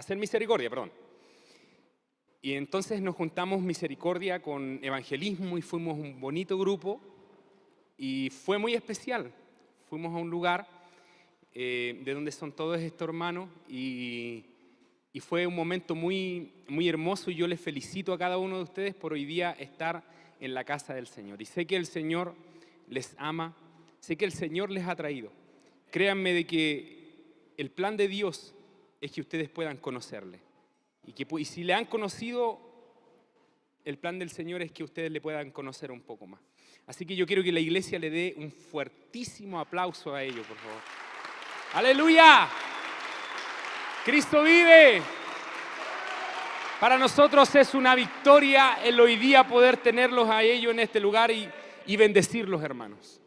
hacer misericordia, perdón. Y entonces nos juntamos misericordia con evangelismo y fuimos un bonito grupo y fue muy especial. Fuimos a un lugar de donde son todos estos hermanos y fue un momento muy, muy hermoso y yo les felicito a cada uno de ustedes por hoy día estar en la casa del Señor. Y sé que el Señor les ama, sé que el Señor les ha traído. Créanme de que el plan de Dios es que ustedes puedan conocerle. Y si le han conocido, el plan del Señor es que ustedes le puedan conocer un poco más. Así que yo quiero que la iglesia le dé un fuertísimo aplauso a ellos, por favor. ¡Aleluya! ¡Cristo vive! Para nosotros es una victoria el hoy día poder tenerlos a ellos en este lugar y bendecirlos, hermanos.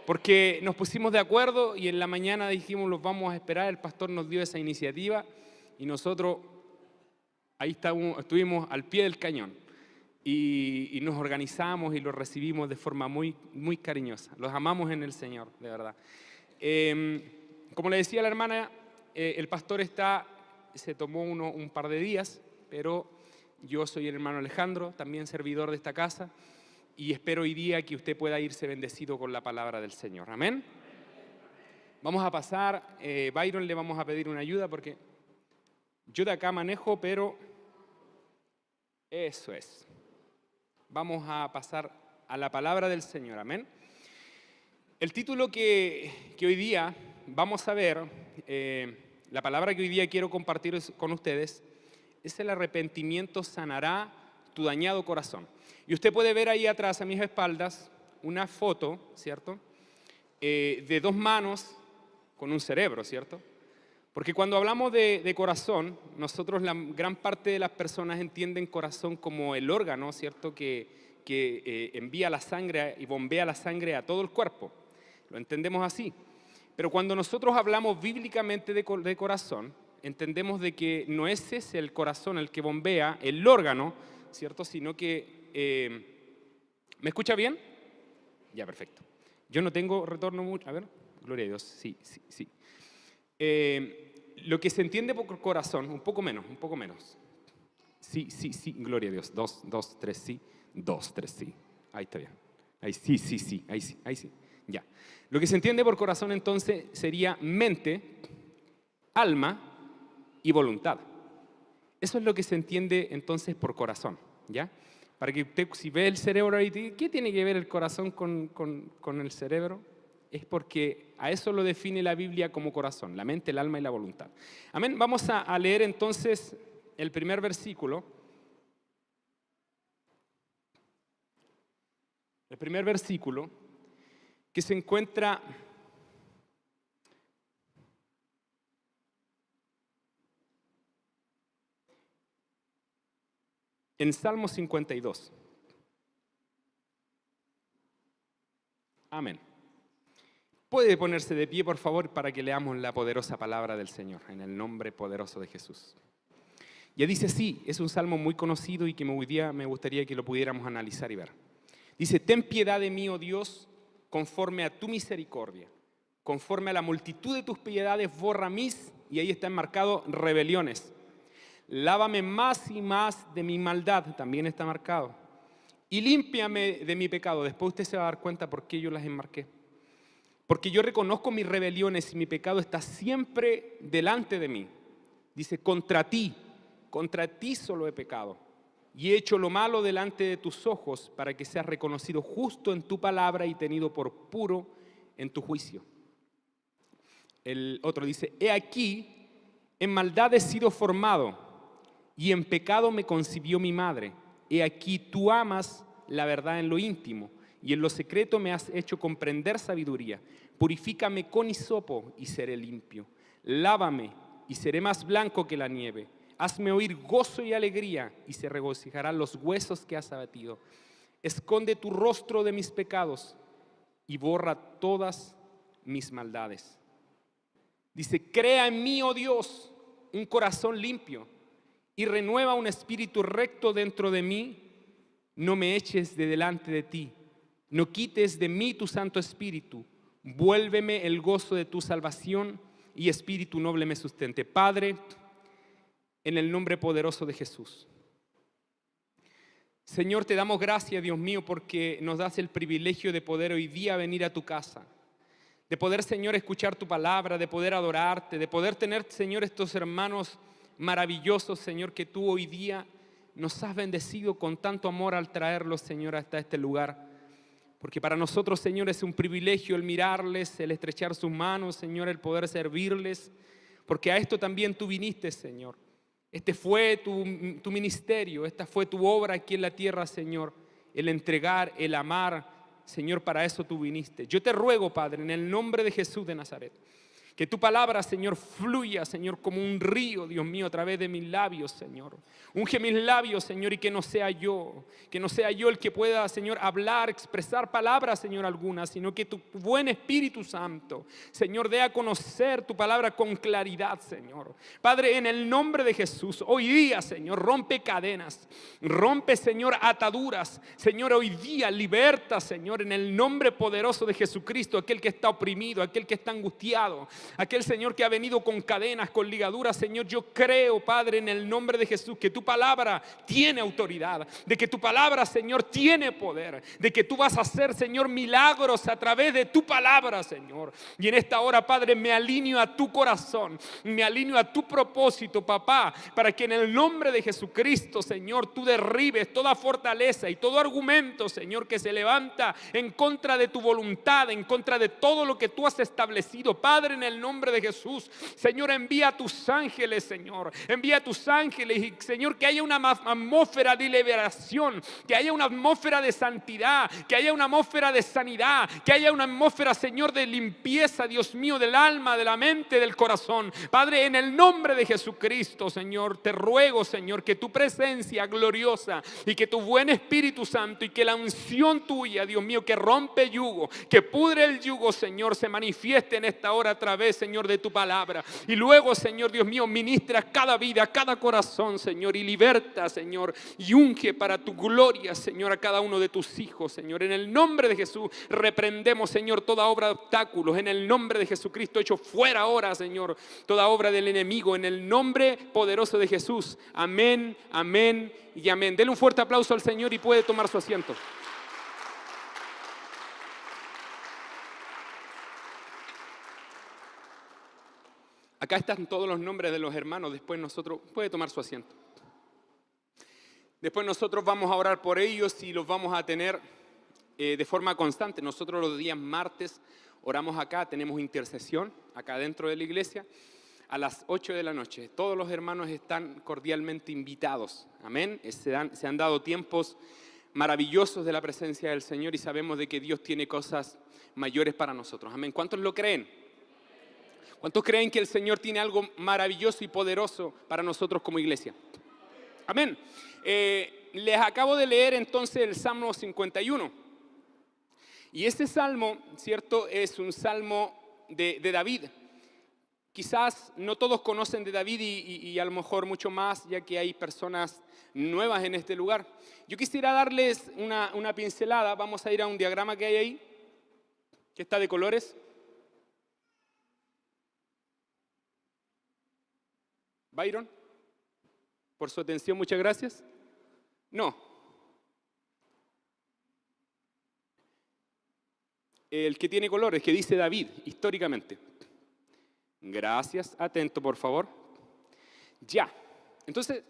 Porque nos pusimos de acuerdo y en la mañana dijimos, los vamos a esperar. El pastor nos dio esa iniciativa y nosotros ahí estuvimos al pie del cañón y nos organizamos y los recibimos de forma muy, muy cariñosa. Los amamos en el Señor, de verdad. Como le decía la hermana, el pastor se tomó un par de días, pero yo soy el hermano Alejandro, también servidor de esta casa, y espero hoy día que usted pueda irse bendecido con la palabra del Señor. Amén. Vamos a pasar, Byron, le vamos a pedir una ayuda porque yo de acá manejo, pero eso es. Vamos a pasar a la palabra del Señor. Amén. El título que hoy día vamos a ver, la palabra que hoy día quiero compartir con ustedes, es el arrepentimiento sanará tu dañado corazón. Y usted puede ver ahí atrás a mis espaldas una foto, ¿cierto? De dos manos con un cerebro, ¿cierto? Porque cuando hablamos de corazón, nosotros, la gran parte de las personas entienden corazón como el órgano, ¿cierto? Que envía la sangre y bombea la sangre a todo el cuerpo. Lo entendemos así. Pero cuando nosotros hablamos bíblicamente de corazón, entendemos de que no ese es el corazón el que bombea el órgano, ¿cierto? Sino que... ¿me escucha bien? Ya, perfecto. Yo no tengo retorno mucho. A ver, gloria a Dios. Sí. Lo que se entiende por corazón, un poco menos. Sí, gloria a Dios. 2, 3, sí. 2, 3, sí. Ahí está bien. Ahí sí. Ahí sí. Ya. Lo que se entiende por corazón entonces sería mente, alma y voluntad. Eso es lo que se entiende entonces por corazón, ¿ya? Para que usted, si ve el cerebro ahí, ¿qué tiene que ver el corazón con el cerebro? Es porque a eso lo define la Biblia como corazón, la mente, el alma y la voluntad. Amén. Vamos a leer entonces el primer versículo. El primer versículo que se encuentra en Salmo 52. Amén. Puede ponerse de pie, por favor, para que leamos la poderosa palabra del Señor, en el nombre poderoso de Jesús. Ya dice así, es un salmo muy conocido y que hoy día me gustaría que lo pudiéramos analizar y ver. Dice, ten piedad de mí, oh Dios, conforme a tu misericordia. Conforme a la multitud de tus piedades, borra mis, y ahí está enmarcado, rebeliones. Lávame más y más de mi maldad, también está marcado. Y límpiame de mi pecado. Después usted se va a dar cuenta por qué yo las enmarqué. Porque yo reconozco mis rebeliones y mi pecado está siempre delante de mí. Dice, contra ti solo he pecado. Y he hecho lo malo delante de tus ojos para que seas reconocido justo en tu palabra y tenido por puro en tu juicio. El otro dice, he aquí, en maldad he sido formado y en pecado me concibió mi madre. He aquí, tú amas la verdad en lo íntimo y en lo secreto me has hecho comprender sabiduría. Purifícame con hisopo y seré limpio. Lávame y seré más blanco que la nieve. Hazme oír gozo y alegría y se regocijarán los huesos que has abatido. Esconde tu rostro de mis pecados y borra todas mis maldades. Dice, crea en mí, oh Dios, un corazón limpio y renueva un espíritu recto dentro de mí. No me eches de delante de ti, no quites de mí tu Santo Espíritu. Vuélveme el gozo de tu salvación y espíritu noble me sustente. Padre, en el nombre poderoso de Jesús. Señor, te damos gracias, Dios mío, porque nos das el privilegio de poder hoy día venir a tu casa, de poder, Señor, escuchar tu palabra, de poder adorarte, de poder tener, Señor, estos hermanos maravillosos, Señor, que tú hoy día nos has bendecido con tanto amor al traerlos, Señor, hasta este lugar. Porque para nosotros, Señor, es un privilegio el mirarles, el estrechar sus manos, Señor, el poder servirles. Porque a esto también tú viniste, Señor. Este fue tu ministerio, esta fue tu obra aquí en la tierra, Señor. El entregar, el amar, Señor, para eso tú viniste. Yo te ruego, Padre, en el nombre de Jesús de Nazaret, que tu palabra, Señor, fluya, Señor, como un río, Dios mío, a través de mis labios, Señor. Unge mis labios, Señor, y que no sea yo el que pueda, Señor, hablar, expresar palabras, Señor, algunas, sino que tu buen Espíritu Santo, Señor, dé a conocer tu palabra con claridad, Señor. Padre, en el nombre de Jesús, hoy día, Señor, rompe cadenas, rompe, Señor, ataduras. Señor, hoy día liberta, Señor, en el nombre poderoso de Jesucristo, aquel que está oprimido, aquel que está angustiado, aquel, Señor, que ha venido con cadenas, con ligaduras. Señor, yo creo, Padre, en el nombre de Jesús, que tu palabra tiene autoridad, de que tu palabra, Señor, tiene poder, de que tú vas a hacer, Señor, milagros a través de tu palabra, Señor. Y en esta hora, Padre, me alineo a tu corazón, me alineo a tu propósito, papá, para que en el nombre de Jesucristo, Señor, tú derribes toda fortaleza y todo argumento, Señor, que se levanta en contra de tu voluntad, en contra de todo lo que tú has establecido. Padre, en el nombre de Jesús, Señor, envía a tus ángeles, Señor, envía a tus ángeles, y Señor, que haya una atmósfera de liberación, que haya una atmósfera de santidad, que haya una atmósfera de sanidad, que haya una atmósfera, Señor, de limpieza, Dios mío, del alma, de la mente, del corazón. Padre, en el nombre de Jesucristo, Señor, te ruego, Señor, que tu presencia gloriosa y que tu buen Espíritu Santo y que la unción tuya, Dios mío, que rompe yugo, que pudre el yugo, Señor, se manifieste en esta hora a través, Señor, de tu palabra. Y luego, Señor, Dios mío, ministra cada vida, cada corazón, Señor, y liberta, Señor, y unge para tu gloria, Señor, a cada uno de tus hijos, Señor. En el nombre de Jesús reprendemos, Señor, toda obra de obstáculos. En el nombre de Jesucristo, hecho fuera ahora, Señor, toda obra del enemigo. En el nombre poderoso de Jesús. Amén, amén y amén. Denle un fuerte aplauso al Señor y puede tomar su asiento. Acá están todos los nombres de los hermanos. Después nosotros, puede tomar su asiento. Después nosotros vamos a orar por ellos y los vamos a tener de forma constante. Nosotros los días martes oramos acá, tenemos intercesión acá dentro de la iglesia a las 8 de la noche. Todos los hermanos están cordialmente invitados. Amén. Se han dado tiempos maravillosos de la presencia del Señor y sabemos de que Dios tiene cosas mayores para nosotros. Amén. ¿Cuántos lo creen? ¿Cuántos creen que el Señor tiene algo maravilloso y poderoso para nosotros como iglesia? Amén. Les acabo de leer entonces el Salmo 51. Y este salmo, ¿cierto? Es un salmo de David. Quizás no todos conocen de David y a lo mejor mucho más, ya que hay personas nuevas en este lugar. Yo quisiera darles una pincelada. Vamos a ir a un diagrama que hay ahí, que está de colores. Byron, por su atención, muchas gracias. No. El que tiene colores, que dice David, históricamente. Gracias, atento por favor. Ya. Entonces,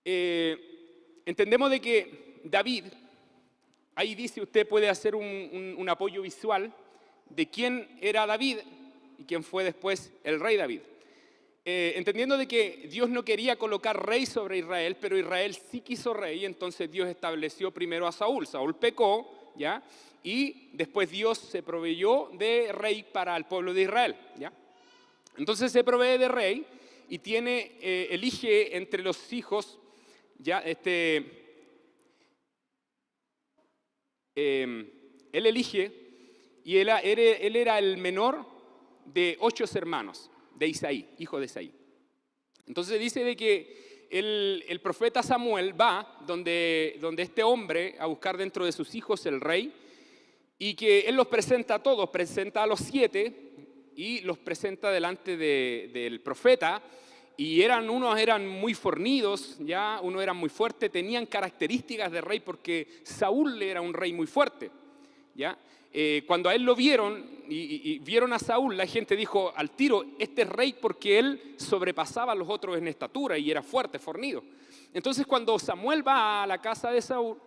entendemos de que David, ahí dice, usted puede hacer un apoyo visual de quién era David y quién fue después el rey David. Entendiendo de que Dios no quería colocar rey sobre Israel, pero Israel sí quiso rey, entonces Dios estableció primero a Saúl. Saúl pecó, ¿ya? Y después Dios se proveyó de rey para el pueblo de Israel, ¿ya? Entonces se provee de rey y elige entre los hijos, ¿ya? Él elige, y él era el menor de 8 hermanos. De Isaí, hijo de Isaí. Entonces dice de que el profeta Samuel va donde este hombre a buscar dentro de sus hijos el rey, y que él los presenta a todos, presenta a los 7 y los presenta delante del profeta, Y unos eran muy fornidos, ¿ya? Unos eran muy fuertes, tenían características de rey porque Saúl era un rey muy fuerte, ¿ya? Cuando a él lo vieron y vieron a Saúl, la gente dijo al tiro, este es rey porque él sobrepasaba a los otros en estatura y era fuerte, fornido. Entonces cuando Samuel va a la casa de Saúl,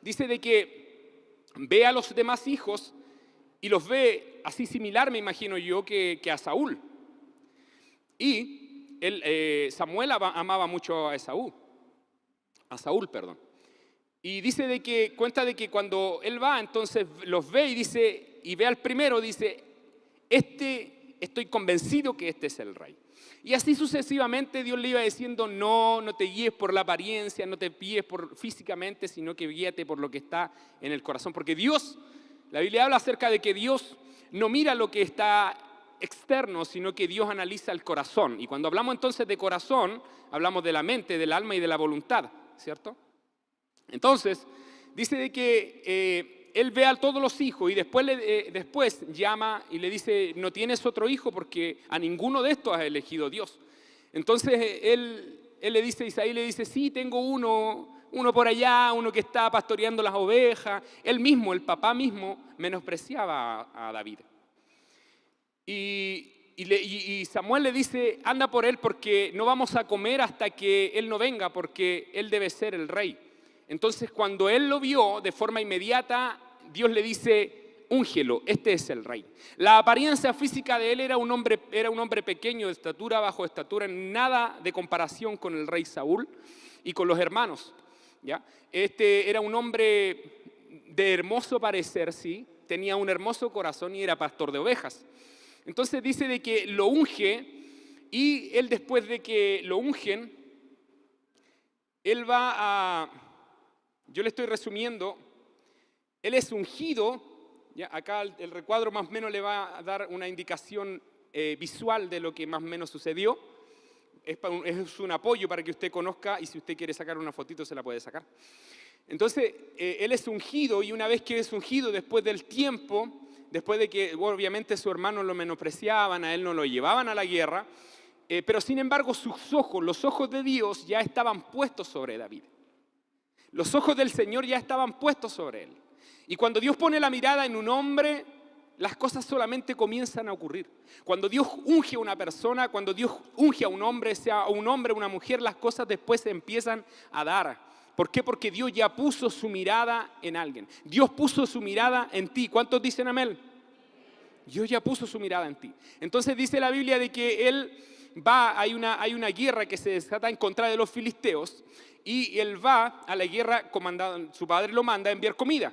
dice de que ve a los demás hijos y los ve así similar, me imagino yo, que a Saúl. Y Samuel amaba mucho a Saúl. Y dice cuenta de que cuando él va, entonces los ve y dice, y ve al primero, dice, estoy convencido que este es el rey. Y así sucesivamente Dios le iba diciendo, no te guíes por la apariencia, no te guíes físicamente, sino que guíate por lo que está en el corazón. Porque Dios, la Biblia habla acerca de que Dios no mira lo que está externo, sino que Dios analiza el corazón. Y cuando hablamos entonces de corazón, hablamos de la mente, del alma y de la voluntad, ¿cierto? Entonces, dice de que él ve a todos los hijos y después llama y le dice, no tienes otro hijo porque a ninguno de estos ha elegido Dios. Entonces él le dice, Isaí le dice, sí, tengo uno por allá, uno que está pastoreando las ovejas. Él mismo, el papá mismo, menospreciaba a David. Y Samuel le dice, anda por él porque no vamos a comer hasta que él no venga porque él debe ser el rey. Entonces cuando él lo vio de forma inmediata, Dios le dice, úngelo, este es el rey. La apariencia física de él era un hombre pequeño, de estatura, bajo estatura, nada de comparación con el rey Saúl y con los hermanos, ¿ya? Era un hombre de hermoso parecer, sí, tenía un hermoso corazón y era pastor de ovejas. Entonces dice de que lo unge y él después de que lo ungen, él va a, yo le estoy resumiendo, él es ungido, ya acá el recuadro más o menos le va a dar una indicación visual de lo que más o menos sucedió. Es un apoyo para que usted conozca y si usted quiere sacar una fotito se la puede sacar. Entonces, él es ungido y una vez que es ungido, después del tiempo, después de que obviamente sus hermanos lo menospreciaban, a él no lo llevaban a la guerra, pero sin embargo los ojos de Dios ya estaban puestos sobre David. Los ojos del Señor ya estaban puestos sobre él. Y cuando Dios pone la mirada en un hombre, las cosas solamente comienzan a ocurrir. Cuando Dios unge a una persona, cuando Dios unge a un hombre, sea un hombre o una mujer, las cosas después se empiezan a dar. ¿Por qué? Porque Dios ya puso su mirada en alguien. Dios puso su mirada en ti. ¿Cuántos dicen amén? Dios ya puso su mirada en ti. Entonces dice la Biblia de que él va, hay una guerra que se desata en contra de los filisteos y él va a la guerra comandado, su padre lo manda a enviar comida.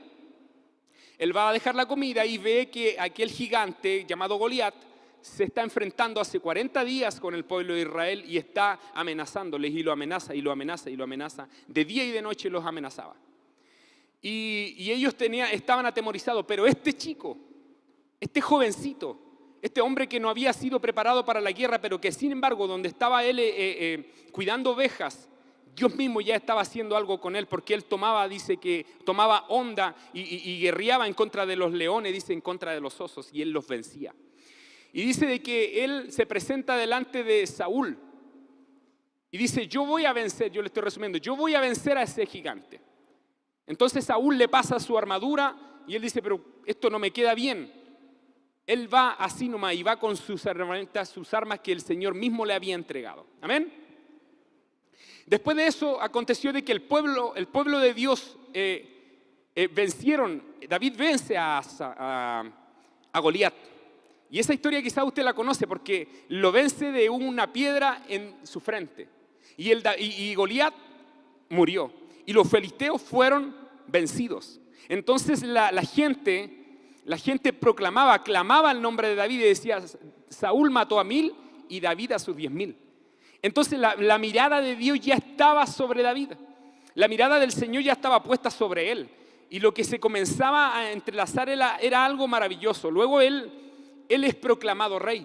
Él va a dejar la comida y ve que aquel gigante llamado Goliat se está enfrentando hace 40 días con el pueblo de Israel y está amenazándoles y lo amenaza y lo amenaza y lo amenaza. De día y de noche los amenazaba. Y ellos estaban atemorizados, pero este chico, este jovencito, este hombre que no había sido preparado para la guerra, pero que sin embargo donde estaba él cuidando ovejas, Dios mismo ya estaba haciendo algo con él porque él dice que tomaba onda y guerreaba en contra de los leones, dice en contra de los osos y él los vencía. Y dice de que él se presenta delante de Saúl y dice, yo voy a vencer, yo le estoy resumiendo, yo voy a vencer a ese gigante. Entonces Saúl le pasa su armadura y él dice, pero esto no me queda bien. Él va así nomás y va con sus herramientas, sus armas que el Señor mismo le había entregado. Amén. Después de eso aconteció de que el pueblo de Dios vencieron, David vence a Goliat. Y esa historia quizá usted la conoce porque lo vence de una piedra en su frente. Y Goliat murió. Y los filisteos fueron vencidos. Entonces la gente proclamaba, clamaba el nombre de David y decía, Saúl mató a 1000 y David a sus 10.000. Entonces la mirada de Dios ya estaba sobre David. La mirada del Señor ya estaba puesta sobre él. Y lo que se comenzaba a entrelazar era algo maravilloso. Luego él es proclamado rey.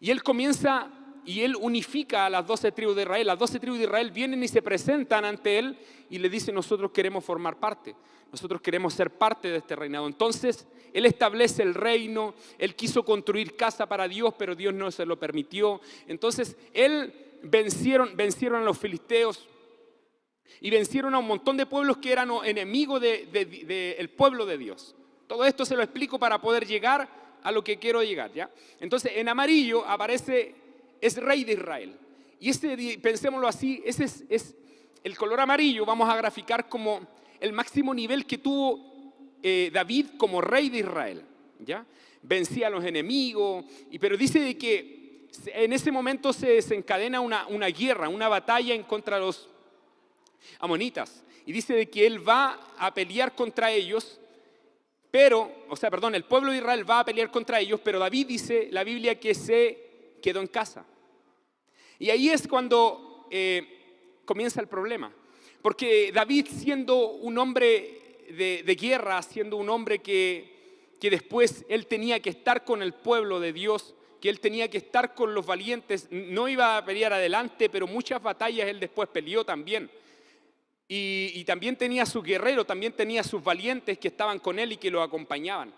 Y él comienza y él unifica a las 12 tribus de Israel. Las 12 tribus de Israel vienen y se presentan ante él y le dicen: nosotros queremos formar parte, nosotros queremos ser parte de este reinado. Entonces él establece el reino, él quiso construir casa para Dios, pero Dios no se lo permitió. Entonces él vencieron a los filisteos y vencieron a un montón de pueblos que eran enemigos del pueblo de Dios. Todo esto se lo explico para poder llegar a lo que quiero llegar, ¿ya? Entonces en amarillo aparece, es rey de Israel. Y pensémoslo así, ese es el color amarillo. Vamos a graficar como el máximo nivel que tuvo David como rey de Israel, ¿ya? Vencía a los enemigos, pero dice de que en ese momento se desencadena una guerra, una batalla en contra de los amonitas. Y dice de que él va a pelear contra ellos, el pueblo de Israel va a pelear contra ellos, pero David, dice la Biblia, que se quedó en casa. Y ahí es cuando comienza el problema. Porque David, siendo un hombre de guerra, siendo un hombre que después él tenía que estar con el pueblo de Dios, que él tenía que estar con los valientes, no iba a pelear adelante, pero muchas batallas él después peleó también. Y también tenía sus guerreros, también tenía sus valientes que estaban con él y que lo acompañaban.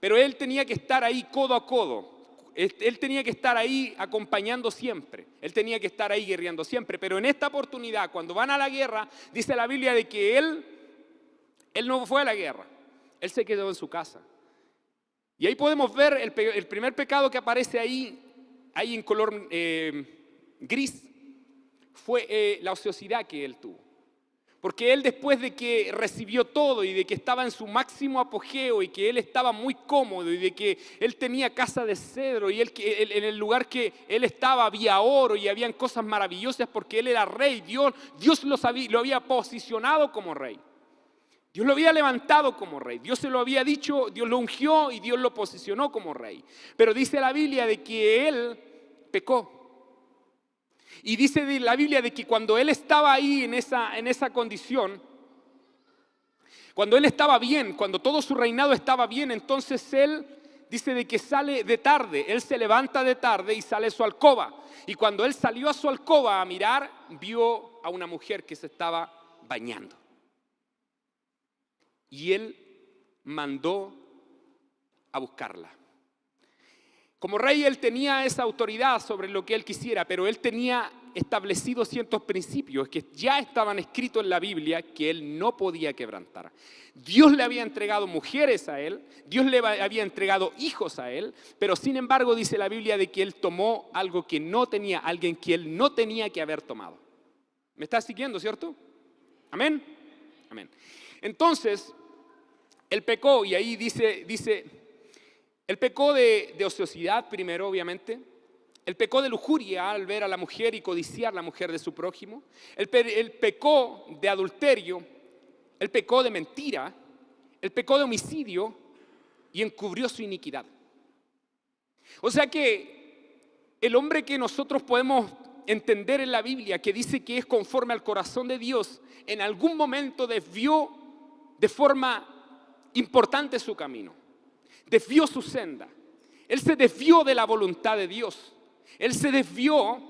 Pero él tenía que estar ahí codo a codo. Él tenía que estar ahí acompañando siempre. Él tenía que estar ahí guerreando siempre. Pero en esta oportunidad, cuando van a la guerra, dice la Biblia de que él no fue a la guerra. Él se quedó en su casa. Y ahí podemos ver el primer pecado que aparece ahí en color gris, fue la ociosidad que él tuvo. Porque él, después de que recibió todo y de que estaba en su máximo apogeo y que él estaba muy cómodo y de que él tenía casa de cedro y en el lugar que él estaba había oro y habían cosas maravillosas porque él era rey, Dios lo había posicionado como rey. Dios lo había levantado como rey, Dios se lo había dicho, Dios lo ungió y Dios lo posicionó como rey. Pero dice la Biblia de que él pecó. Y dice la Biblia de que cuando él estaba ahí en esa condición, cuando él estaba bien, cuando todo su reinado estaba bien, entonces él dice de que sale de tarde, él se levanta de tarde y sale a su alcoba. Y cuando él salió a su alcoba a mirar, vio a una mujer que se estaba bañando. Y él mandó a buscarla. Como rey él tenía esa autoridad sobre lo que él quisiera, pero él tenía establecidos ciertos principios que ya estaban escritos en la Biblia que él no podía quebrantar. Dios le había entregado mujeres a él, Dios le había entregado hijos a él, pero sin embargo dice la Biblia de que él tomó algo que no tenía, alguien que él no tenía que haber tomado. ¿Me estás siguiendo, cierto? Amén. Amén. Entonces, él pecó y ahí dice él pecó de ociosidad primero, obviamente. Él pecó de lujuria al ver a la mujer y codiciar la mujer de su prójimo. Él pecó de adulterio. Él pecó de mentira. Él pecó de homicidio y encubrió su iniquidad. O sea que el hombre que nosotros podemos entender en la Biblia, que dice que es conforme al corazón de Dios, en algún momento desvió de forma importante su camino. Desvió su senda. Él se desvió de la voluntad de Dios. Él se desvió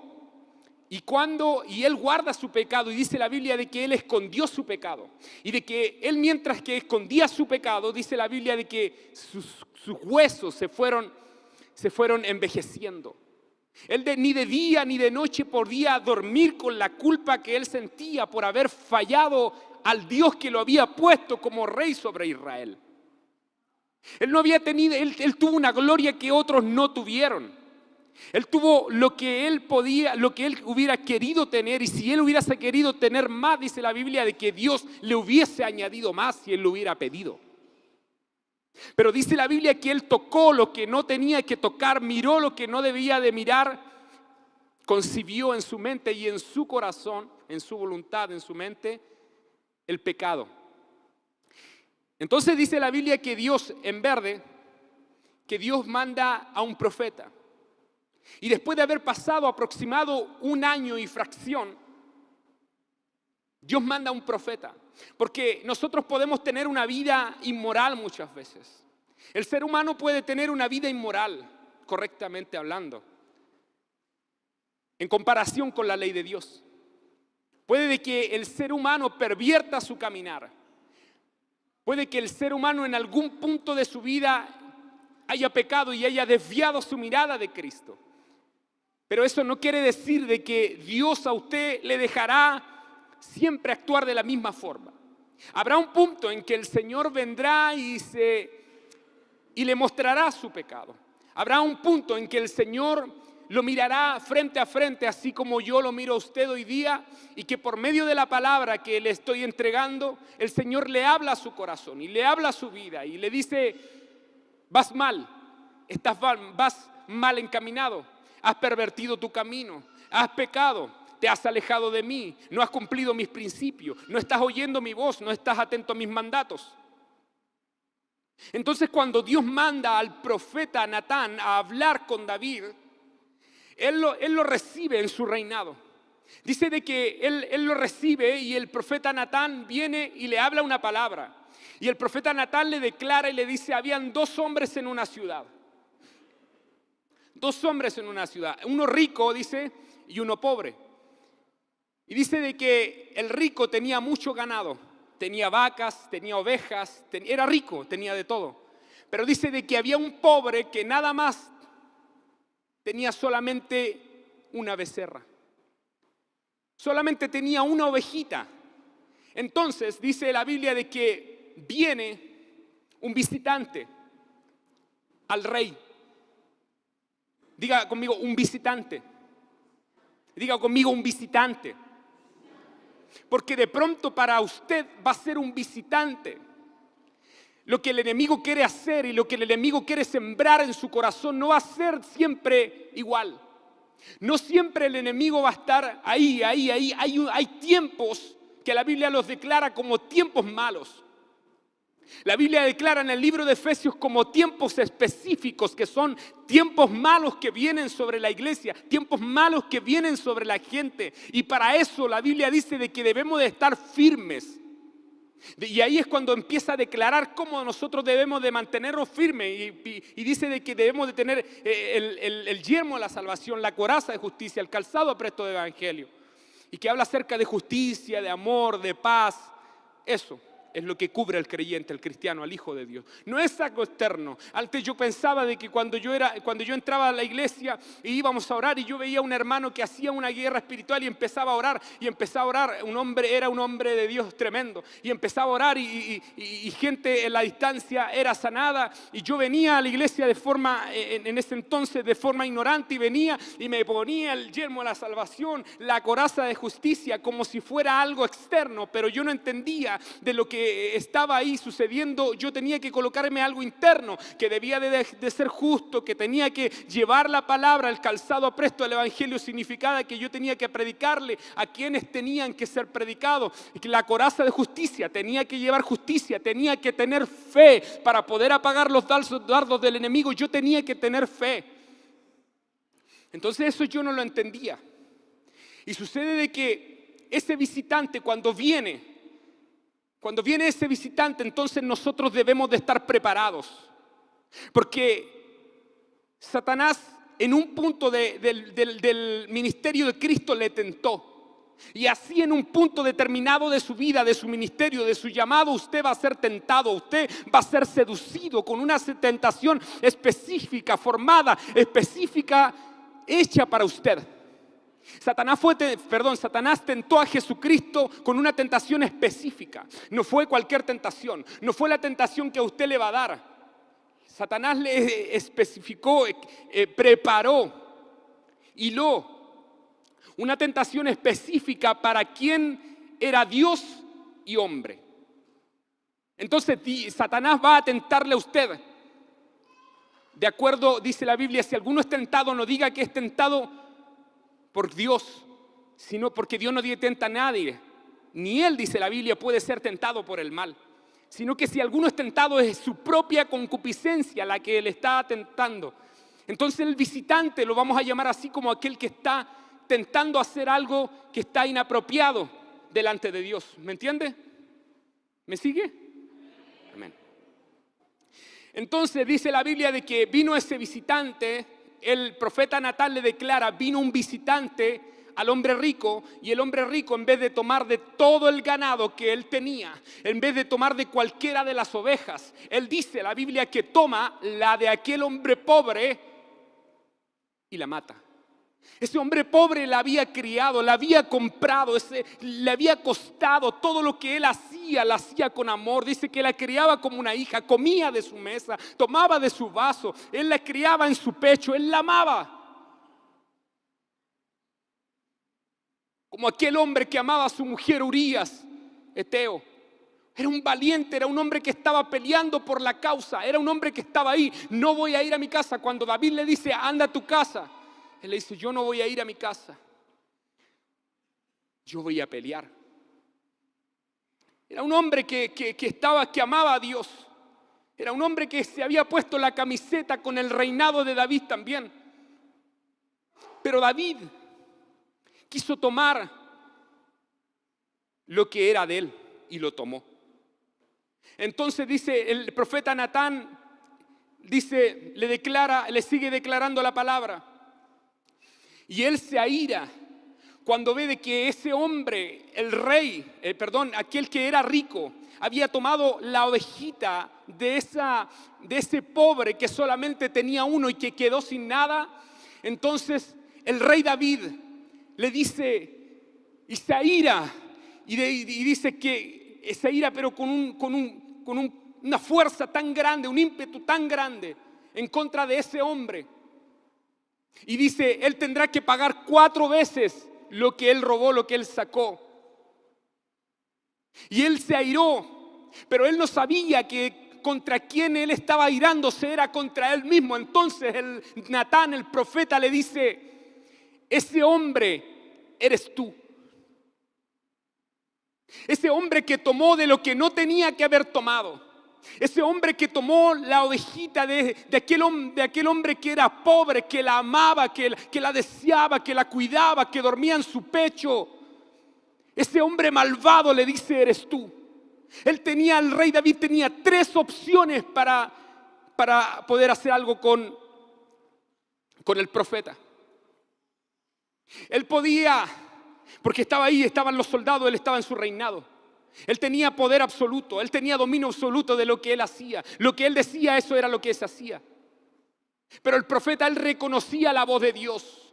y él guarda su pecado y dice la Biblia de que él escondió su pecado y de que él, mientras que escondía su pecado, dice la Biblia de que sus huesos se fueron envejeciendo. Él ni de día ni de noche podía dormir con la culpa que él sentía por haber fallado al Dios que lo había puesto como rey sobre Israel. Él no había tenido, él tuvo una gloria que otros no tuvieron. Él tuvo lo que él podía, lo que él hubiera querido tener, y si él hubiese querido tener más, dice la Biblia de que Dios le hubiese añadido más si él lo hubiera pedido. Pero dice la Biblia que él tocó lo que no tenía que tocar, miró lo que no debía de mirar, concibió en su mente y en su corazón, en su voluntad, en su mente, el pecado. Entonces dice la Biblia que Dios, en verde, que Dios manda a un profeta. Y después de haber pasado aproximado 1 año y fracción, Dios manda a un profeta. Porque nosotros podemos tener una vida inmoral muchas veces. El ser humano puede tener una vida inmoral, correctamente hablando. en comparación con la ley de Dios. Puede de que el ser humano pervierta su caminar. Puede que el ser humano en algún punto de su vida haya pecado y haya desviado su mirada de Cristo. Pero eso no quiere decir de que Dios a usted le dejará siempre actuar de la misma forma. Habrá un punto en que el Señor vendrá y le mostrará su pecado. Habrá un punto en que el Señor lo mirará frente a frente, así como yo lo miro a usted hoy día, y que por medio de la palabra que le estoy entregando, el Señor le habla a su corazón y le habla a su vida y le dice: vas mal, vas mal encaminado, has pervertido tu camino, has pecado, te has alejado de mí, no has cumplido mis principios, no estás oyendo mi voz, no estás atento a mis mandatos. Entonces, cuando Dios manda al profeta Natán a hablar con David, él lo recibe en su reinado. Dice de que él lo recibe y el profeta Natán viene y le habla una palabra. Y el profeta Natán le declara y le dice: habían 2 hombres en una ciudad. 2 hombres en una ciudad. Uno rico, dice, y uno pobre. Y dice de que el rico tenía mucho ganado. Tenía vacas, tenía ovejas, era rico, tenía de todo. Pero dice de que había un pobre que nada más tenía solamente una becerra. Solamente tenía una ovejita. Entonces dice la Biblia de que viene un visitante al rey. Diga conmigo, un visitante. Diga conmigo, un visitante. Porque de pronto para usted va a ser un visitante. Lo que el enemigo quiere hacer y lo que el enemigo quiere sembrar en su corazón no va a ser siempre igual. No siempre el enemigo va a estar ahí. Hay tiempos que la Biblia los declara como tiempos malos. La Biblia declara en el libro de Efesios como tiempos específicos, que son tiempos malos que vienen sobre la iglesia, tiempos malos que vienen sobre la gente. Y para eso la Biblia dice de que debemos de estar firmes. Y ahí es cuando empieza a declarar cómo nosotros debemos de mantenernos firmes y dice de que debemos de tener el yelmo de la salvación, la coraza de justicia, el calzado apresto de evangelio, y que habla acerca de justicia, de amor, de paz. Eso es lo que cubre al creyente, al cristiano, al hijo de Dios. No es algo externo. Antes yo pensaba de que cuando yo entraba a la iglesia y íbamos a orar y yo veía a un hermano que hacía una guerra espiritual y empezaba a orar, era un hombre de Dios tremendo, y empezaba a orar y gente en la distancia era sanada, y yo venía a la iglesia en ese entonces de forma ignorante, y venía y me ponía el yelmo de la salvación, la coraza de justicia, como si fuera algo externo, pero yo no entendía de lo que estaba ahí sucediendo. Yo tenía que colocarme algo interno, que debía de ser justo, que tenía que llevar la palabra, el calzado apresto del evangelio significaba que yo tenía que predicarle a quienes tenían que ser predicados, y que la coraza de justicia tenía que llevar justicia, tenía que tener fe para poder apagar los dardos del enemigo. Yo tenía que tener fe. Entonces eso yo no lo entendía, y sucede de que ese visitante cuando viene ese visitante, entonces nosotros debemos de estar preparados. Porque Satanás en un punto del ministerio de Cristo le tentó. Y así en un punto determinado de su vida, de su ministerio, de su llamado, usted va a ser tentado, usted va a ser seducido con una tentación específica, formada, específica, hecha para usted. Satanás tentó a Jesucristo con una tentación específica. No fue cualquier tentación, no fue la tentación que a usted le va a dar. Satanás le especificó, preparó, hiló una tentación específica para quien era Dios y hombre. Entonces Satanás va a tentarle a usted. De acuerdo, dice la Biblia, si alguno es tentado, no diga que es tentado por Dios, sino porque Dios no tienta a nadie. Ni él, dice la Biblia, puede ser tentado por el mal, sino que si alguno es tentado es su propia concupiscencia la que le está tentando. Entonces el visitante lo vamos a llamar así como aquel que está tentando hacer algo que está inapropiado delante de Dios. ¿Me entiende? ¿Me sigue? Amén. Entonces dice la Biblia de que vino ese visitante el profeta Natán le declara: vino un visitante al hombre rico, y el hombre rico, en vez de tomar de todo el ganado que él tenía, en vez de tomar de cualquiera de las ovejas, él dice, la Biblia, que toma la de aquel hombre pobre y la mata. Ese hombre pobre la había criado, la había comprado, le había costado todo lo que él hacía, la hacía con amor. Dice que la criaba como una hija, comía de su mesa, tomaba de su vaso, él la criaba en su pecho, él la amaba. Como aquel hombre que amaba a su mujer Urías, Eteo. Era un valiente, era un hombre que estaba peleando por la causa, era un hombre que estaba ahí. No voy a ir a mi casa. Cuando David le dice: anda a tu casa, él le dice: yo no voy a ir a mi casa, yo voy a pelear. Era un hombre que amaba a Dios. Era un hombre que se había puesto la camiseta con el reinado de David también. Pero David quiso tomar lo que era de él y lo tomó. Entonces dice el profeta Natán, dice, le sigue declarando la palabra. Y él se aira cuando ve de que ese hombre, el rey, aquel que era rico, había tomado la ovejita de ese pobre que solamente tenía uno y que quedó sin nada. Entonces el rey David le dice, y se aira, y dice que se aira, pero con una fuerza tan grande, un ímpetu tan grande en contra de ese hombre. Y dice, él tendrá que pagar 4 veces lo que él robó, lo que él sacó. Y él se airó, pero él no sabía que contra quien él estaba airándose era contra él mismo. Entonces Natán, el profeta, le dice: ese hombre eres tú. Ese hombre que tomó de lo que no tenía que haber tomado. Ese hombre que tomó la ovejita de aquel hombre que era pobre, que la amaba, que la deseaba, que la cuidaba, que dormía en su pecho. Ese hombre malvado le dice: eres tú. El rey David tenía 3 opciones para poder hacer algo con el profeta. Él podía, porque estaba ahí, estaban los soldados, él estaba en su reinado. Él tenía poder absoluto, él tenía dominio absoluto de lo que él hacía. Lo que él decía, eso era lo que se hacía. Pero el profeta, él reconocía la voz de Dios.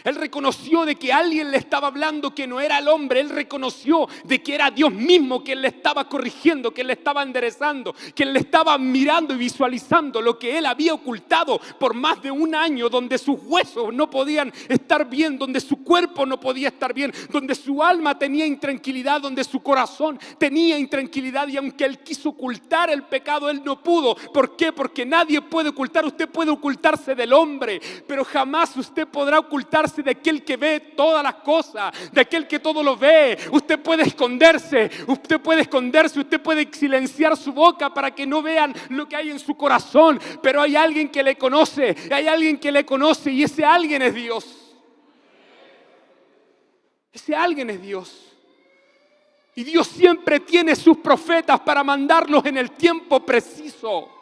Él reconoció de que alguien le estaba hablando, que no era el hombre. Él reconoció de que era Dios mismo quien le estaba corrigiendo, quien le estaba enderezando, quien le estaba mirando y visualizando lo que él había ocultado por más de 1 año, donde sus huesos no podían estar bien, donde su cuerpo no podía estar bien, donde su alma tenía intranquilidad, donde su corazón tenía intranquilidad. Y aunque él quiso ocultar el pecado, él no pudo. ¿Por qué? Porque nadie puede ocultar. Usted puede ocultarse del hombre, pero jamás usted podrá ocultarse de aquel que ve todas las cosas, de aquel que todo lo ve. Usted puede esconderse, usted puede silenciar su boca para que no vean lo que hay en su corazón, pero hay alguien que le conoce, y ese alguien es Dios. Ese alguien es Dios. Y Dios siempre tiene sus profetas para mandarlos en el tiempo preciso.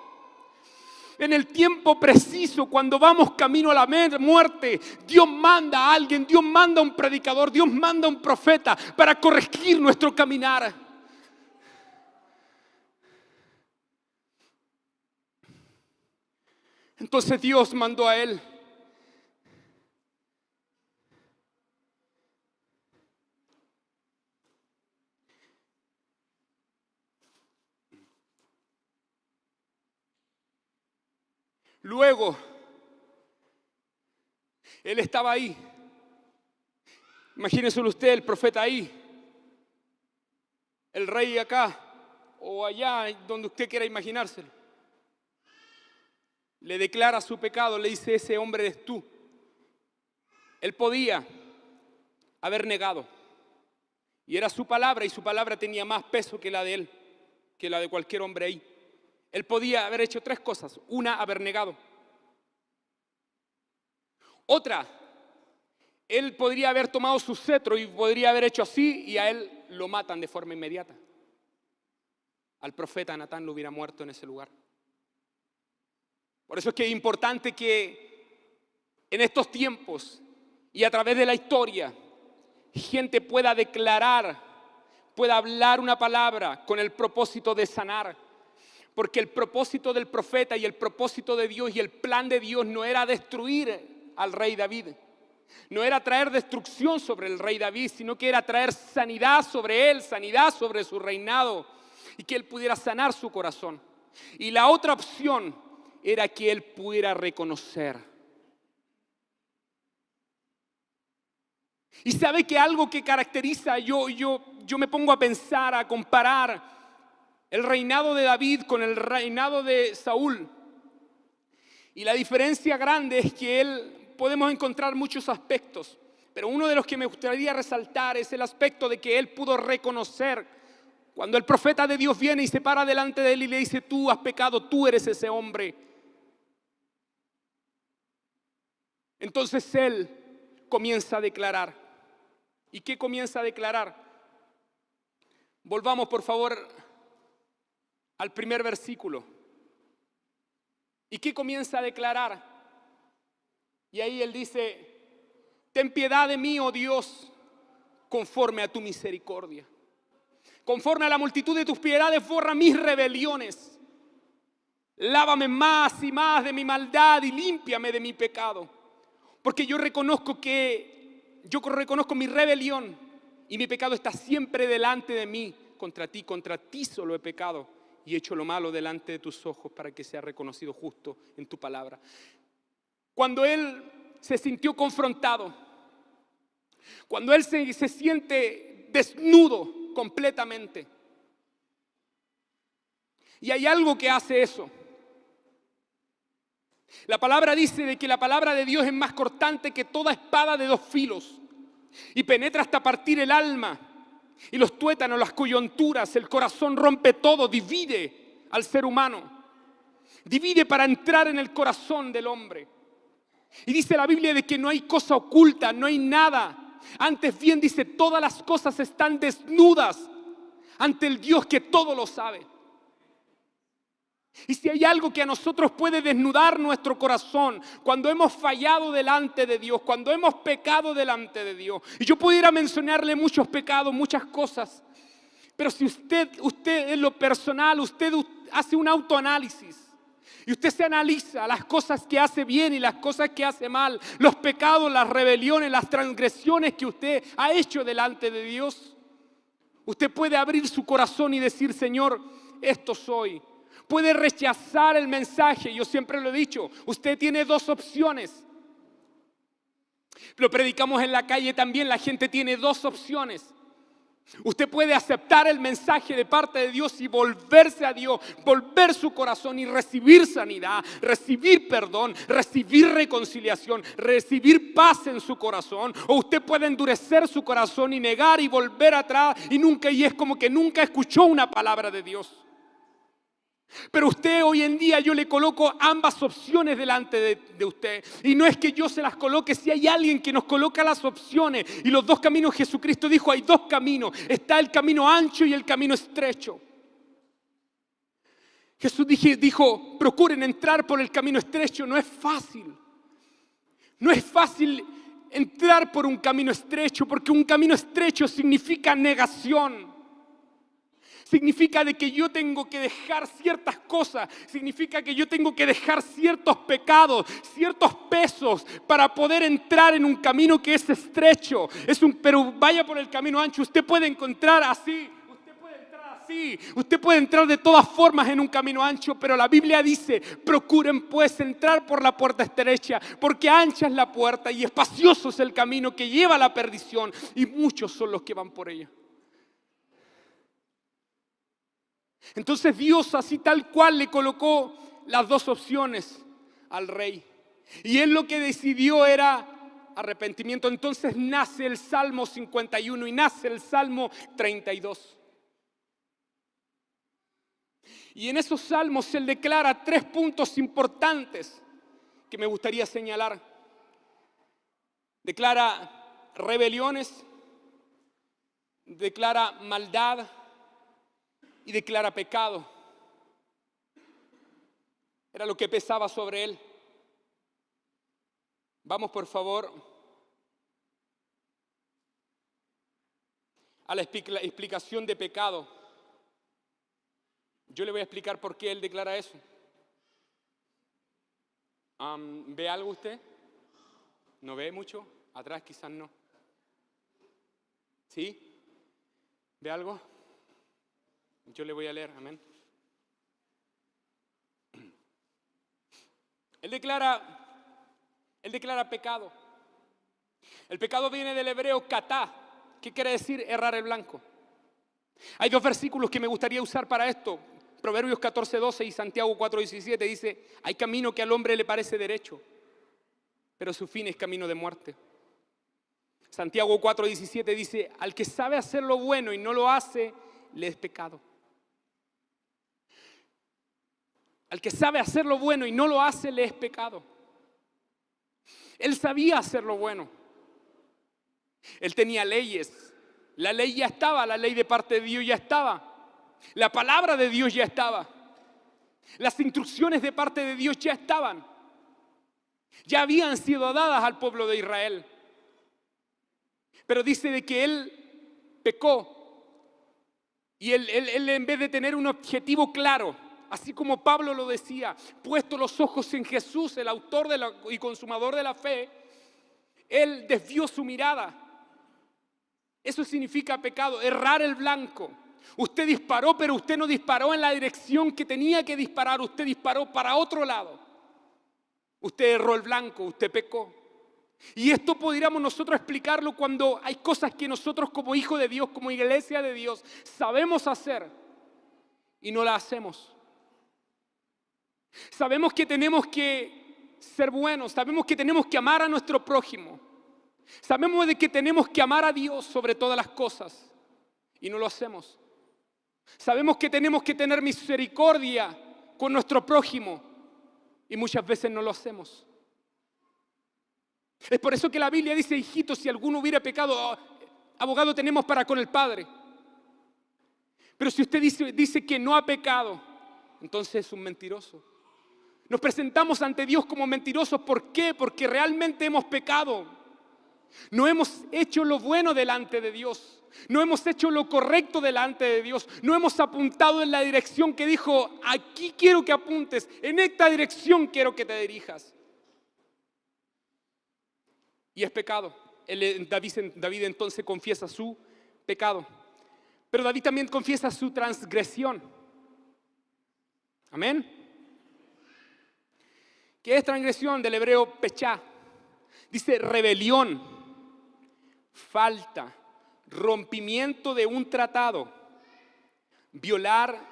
En el tiempo preciso, cuando vamos camino a la muerte, Dios manda a alguien, Dios manda a un predicador, Dios manda a un profeta para corregir nuestro caminar. Entonces Dios mandó a él. Luego, él estaba ahí. Imagínese usted, el profeta ahí, el rey acá o allá, donde usted quiera imaginárselo. Le declara su pecado, le dice: ese hombre eres tú. Él podía haber negado, y era su palabra, y su palabra tenía más peso que la de él, que la de cualquier hombre ahí. Él podía haber hecho 3 cosas. Una, haber negado. Otra, él podría haber tomado su cetro y podría haber hecho así, y a él lo matan de forma inmediata. Al profeta Natán lo hubiera muerto en ese lugar. Por eso es que es importante que en estos tiempos y a través de la historia, gente pueda declarar, pueda hablar una palabra con el propósito de sanar. Porque el propósito del profeta y el propósito de Dios y el plan de Dios no era destruir al rey David. No era traer destrucción sobre el rey David, sino que era traer sanidad sobre él, sanidad sobre su reinado y que él pudiera sanar su corazón. Y la otra opción era que él pudiera reconocer. Y sabe que algo que caracteriza, yo me pongo a pensar, a comparar el reinado de David con el reinado de Saúl. Y la diferencia grande es que podemos encontrar muchos aspectos, pero uno de los que me gustaría resaltar es el aspecto de que él pudo reconocer cuando el profeta de Dios viene y se para delante de él y le dice: tú has pecado, tú eres ese hombre. Entonces él comienza a declarar. ¿Y qué comienza a declarar? Volvamos por favor al primer versículo. ¿Y qué comienza a declarar? Y ahí él dice: ten piedad de mí, oh Dios, conforme a tu misericordia. Conforme a la multitud de tus piedades, borra mis rebeliones. Lávame más y más de mi maldad y límpiame de mi pecado. Porque yo reconozco mi rebelión y mi pecado está siempre delante de mí. Contra ti solo he pecado y he hecho lo malo delante de tus ojos para que sea reconocido justo en tu palabra. Cuando él se sintió confrontado, cuando él se siente desnudo completamente, y hay algo que hace eso. La palabra dice de que la palabra de Dios es más cortante que toda espada de dos filos y penetra hasta partir el alma y los tuétanos, las coyunturas, el corazón, rompe todo, divide al ser humano, divide para entrar en el corazón del hombre. Y dice la Biblia de que no hay cosa oculta, no hay nada. Antes bien dice, todas las cosas están desnudas ante el Dios que todo lo sabe. Y si hay algo que a nosotros puede desnudar nuestro corazón cuando hemos fallado delante de Dios, cuando hemos pecado delante de Dios, y yo pudiera mencionarle muchos pecados, muchas cosas, pero si usted en lo personal, usted hace un autoanálisis y usted se analiza las cosas que hace bien y las cosas que hace mal, los pecados, las rebeliones, las transgresiones que usted ha hecho delante de Dios, usted puede abrir su corazón y decir: Señor, esto soy. Puede rechazar el mensaje. Yo siempre lo he dicho, usted tiene dos opciones. Lo predicamos en la calle también, la gente tiene dos opciones. Usted puede aceptar el mensaje de parte de Dios y volverse a Dios, volver su corazón y recibir sanidad, recibir perdón, recibir reconciliación, recibir paz en su corazón. O usted puede endurecer su corazón y negar y volver atrás y es como que nunca escuchó una palabra de Dios. Pero usted hoy en día, yo le coloco ambas opciones delante de usted. Y no es que yo se las coloque, si hay alguien que nos coloca las opciones y los dos caminos. Jesucristo dijo: hay dos caminos, está el camino ancho y el camino estrecho. Jesús dijo: procuren entrar por el camino estrecho. No es fácil. No es fácil entrar por un camino estrecho, porque un camino estrecho significa negación. Significa de que yo tengo que dejar ciertas cosas. Significa que yo tengo que dejar ciertos pecados, ciertos pesos para poder entrar en un camino que es estrecho. Pero vaya por el camino ancho. Usted puede encontrar así. Usted puede entrar así. Usted puede entrar de todas formas en un camino ancho. Pero la Biblia dice: procuren pues entrar por la puerta estrecha, porque ancha es la puerta y espacioso es el camino que lleva a la perdición. Y muchos son los que van por ella. Entonces Dios así tal cual le colocó las dos opciones al rey. Y él lo que decidió era arrepentimiento. Entonces nace el Salmo 51 y nace el Salmo 32. Y en esos salmos él declara 3 puntos importantes que me gustaría señalar. Declara rebeliones, declara maldad y declara pecado. Era lo que pesaba sobre él. Vamos por favor a la explicación de pecado. Yo le voy a explicar por qué él declara eso. ¿Ve algo usted? ¿No ve mucho? Atrás quizás no. ¿Sí? ¿Ve algo? Yo le voy a leer, amén. Él declara pecado. El pecado viene del hebreo katá, que quiere decir errar el blanco. Hay dos versículos que me gustaría usar para esto. Proverbios 14:12 y Santiago 4:17 dice: hay camino que al hombre le parece derecho, pero su fin es camino de muerte. Santiago 4:17 dice: al que sabe hacer lo bueno y no lo hace, le es pecado. Al que sabe hacer lo bueno y no lo hace, le es pecado. Él sabía hacer lo bueno. Él tenía leyes. La ley ya estaba, la ley de parte de Dios ya estaba. La palabra de Dios ya estaba. Las instrucciones de parte de Dios ya estaban. Ya habían sido dadas al pueblo de Israel. Pero dice de que él pecó. Y él en vez de tener un objetivo claro, así como Pablo lo decía, puesto los ojos en Jesús, el autor y consumador de la fe, él desvió su mirada. Eso significa pecado, errar el blanco. Usted disparó, pero usted no disparó en la dirección que tenía que disparar. Usted disparó para otro lado. Usted erró el blanco, usted pecó. Y esto podríamos nosotros explicarlo cuando hay cosas que nosotros como hijos de Dios, como iglesia de Dios, sabemos hacer y no las hacemos. Sabemos que tenemos que ser buenos, sabemos que tenemos que amar a nuestro prójimo. Sabemos de que tenemos que amar a Dios sobre todas las cosas y no lo hacemos. Sabemos que tenemos que tener misericordia con nuestro prójimo y muchas veces no lo hacemos. Es por eso que la Biblia dice: hijitos, si alguno hubiera pecado, abogado tenemos para con el Padre. Pero si usted dice que no ha pecado, entonces es un mentiroso. Nos presentamos ante Dios como mentirosos. ¿Por qué? Porque realmente hemos pecado. No hemos hecho lo bueno delante de Dios. No hemos hecho lo correcto delante de Dios. No hemos apuntado en la dirección que dijo: aquí quiero que apuntes, en esta dirección quiero que te dirijas. Y es pecado. David entonces confiesa su pecado. Pero David también confiesa su transgresión. Amén. ¿Qué es transgresión? Del hebreo pechá. Dice rebelión, falta, rompimiento de un tratado, violar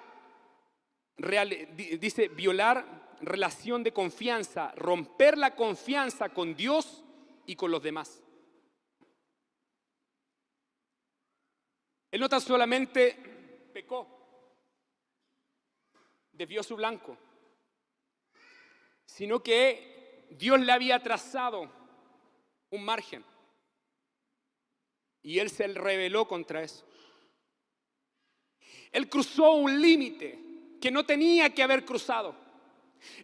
relación de confianza, romper la confianza con Dios y con los demás. Él no tan solamente pecó, desvió su blanco, sino que Dios le había trazado un margen y él se rebeló contra eso. Él cruzó un límite que no tenía que haber cruzado.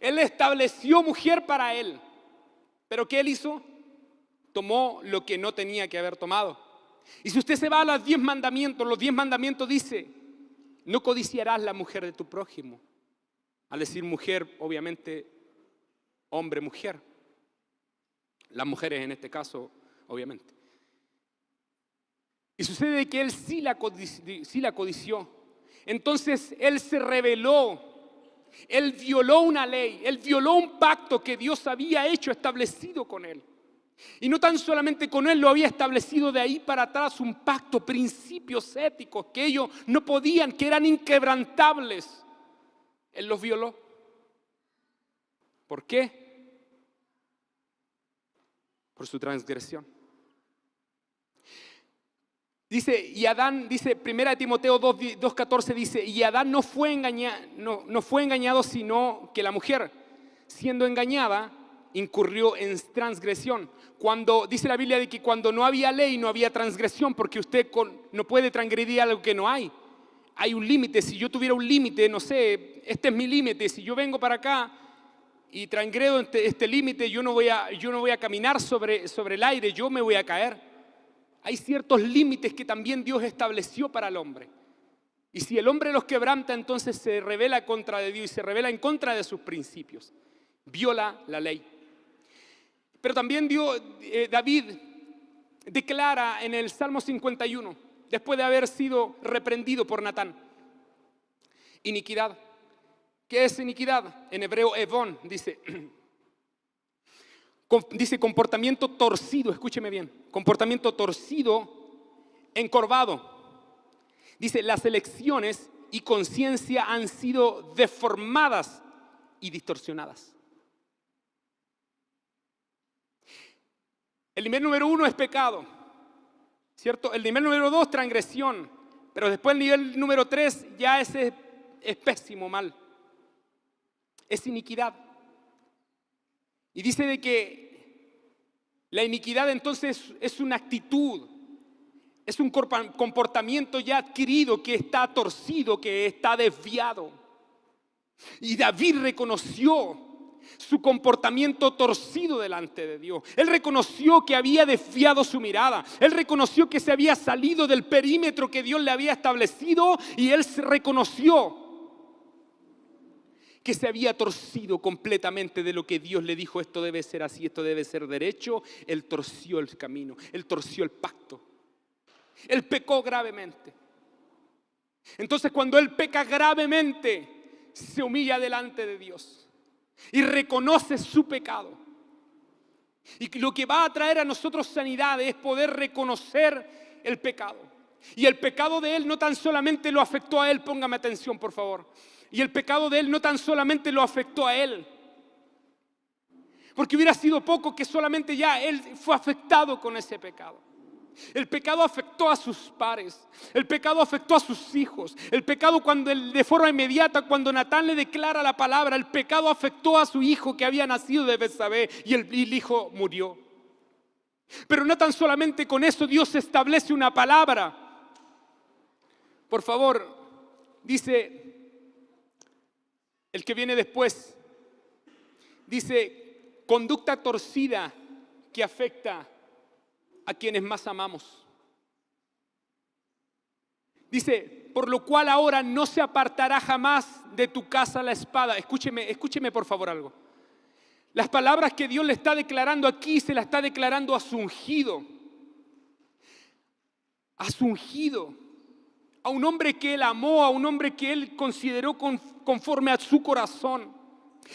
Él estableció mujer para él, pero ¿qué él hizo? Tomó lo que no tenía que haber tomado. Y si usted se va a los 10 mandamientos dice: no codiciarás la mujer de tu prójimo. Al decir mujer, obviamente hombre, mujer. Las mujeres en este caso, obviamente. Y sucede que él sí la codició. Entonces él se rebeló. Él violó una ley. Él violó un pacto que Dios había hecho, establecido con él. Y no tan solamente con él, lo había establecido de ahí para atrás, un pacto, principios éticos que ellos no podían, que eran inquebrantables. Él los violó. ¿Por qué? Por su transgresión. Dice, y Adán, dice 1 Timoteo 2:14, dice: y Adán no fue engañado, sino que la mujer, siendo engañada, incurrió en transgresión. Cuando dice la Biblia de que cuando no había ley, no había transgresión, porque usted no puede transgredir algo que no hay. Hay un límite. Si yo tuviera un límite, no sé, este es mi límite. Si yo vengo para acá y transgredo este límite, yo no voy a caminar sobre el aire, yo me voy a caer. Hay ciertos límites que también Dios estableció para el hombre. Y si el hombre los quebranta, entonces se rebela contra de Dios y se rebela en contra de sus principios. Viola la ley. Pero también David declara en el Salmo 51, después de haber sido reprendido por Natán, iniquidad. ¿Qué es iniquidad? En hebreo, evón, dice comportamiento torcido, escúcheme bien, comportamiento torcido, encorvado. Dice, las elecciones y conciencia han sido deformadas y distorsionadas. El nivel número 1 es pecado, ¿cierto? El nivel número 2, transgresión. Pero después el nivel número 3 ya es pésimo, mal. Es iniquidad. Y dice de que la iniquidad entonces es una actitud, es un comportamiento ya adquirido que está torcido, que está desviado. Y David reconoció su comportamiento torcido delante de Dios. Él reconoció que había desviado su mirada. Él reconoció que se había salido del perímetro que Dios le había establecido y él reconoció que se había torcido completamente de lo que Dios le dijo, esto debe ser así, esto debe ser derecho. Él torció el camino, él torció el pacto. Él pecó gravemente. Entonces cuando él peca gravemente, se humilla delante de Dios y reconoce su pecado. Y lo que va a traer a nosotros sanidad es poder reconocer el pecado. Y el pecado de él no tan solamente lo afectó a él, póngame atención por favor. Y el pecado de él no tan solamente lo afectó a él, porque hubiera sido poco que solamente ya él fue afectado con ese pecado. El pecado afectó a sus pares, el pecado afectó a sus hijos, el pecado de forma inmediata, cuando Natán le declara la palabra, el pecado afectó a su hijo que había nacido de Betsabé y el hijo murió. Pero no tan solamente con eso, Dios establece una palabra. Por favor, dice el que viene después, dice conducta torcida que afecta a quienes más amamos. Dice, por lo cual ahora no se apartará jamás de tu casa la espada. Escúcheme por favor algo. Las palabras que Dios le está declarando aquí, se las está declarando a su ungido. A su ungido. A un hombre que él amó, a un hombre que él consideró conforme a su corazón.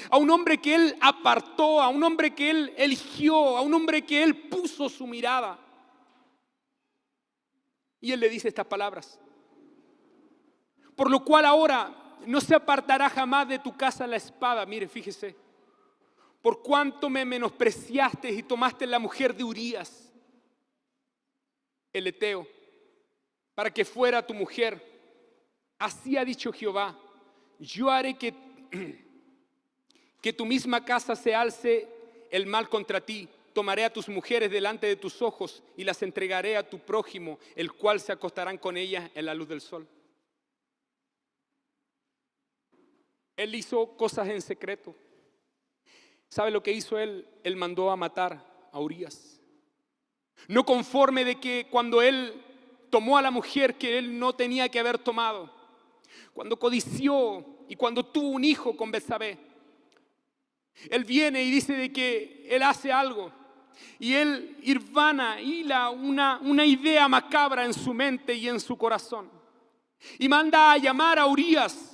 A un hombre que él apartó, a un hombre que él eligió, a un hombre que él puso su mirada. Y él le dice estas palabras. Por lo cual ahora no se apartará jamás de tu casa la espada. Mire, fíjese. Por cuanto me menospreciaste y tomaste la mujer de Urías, el heteo, para que fuera tu mujer. Así ha dicho Jehová. Yo haré que tu misma casa se alce el mal contra ti. Tomaré a tus mujeres delante de tus ojos y las entregaré a tu prójimo, el cual se acostarán con ellas en la luz del sol. Él hizo cosas en secreto. ¿Sabe lo que hizo él? Él mandó a matar a Urías. No conforme de que cuando él tomó a la mujer que él no tenía que haber tomado, cuando codició y cuando tuvo un hijo con Betsabé, él viene y dice de que él hace algo y él hila una idea macabra en su mente y en su corazón y manda a llamar a Urías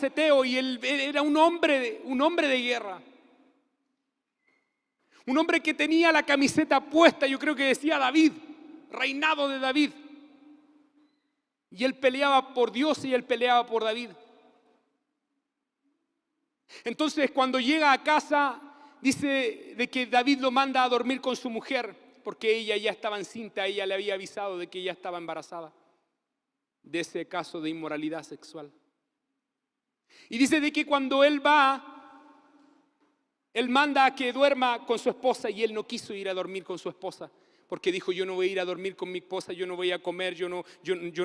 heteo, y él era un hombre de guerra, un hombre que tenía la camiseta puesta, yo creo que decía David, reinado de David, y él peleaba por Dios y él peleaba por David. Entonces cuando llega a casa, dice de que David lo manda a dormir con su mujer, porque ella ya estaba encinta, ella le había avisado de que ella estaba embarazada de ese caso de inmoralidad sexual. Y dice de que cuando él va Él manda a que duerma con su esposa y él no quiso ir a dormir con su esposa. Porque dijo, yo no voy a ir a dormir con mi esposa, yo no voy a comer, yo no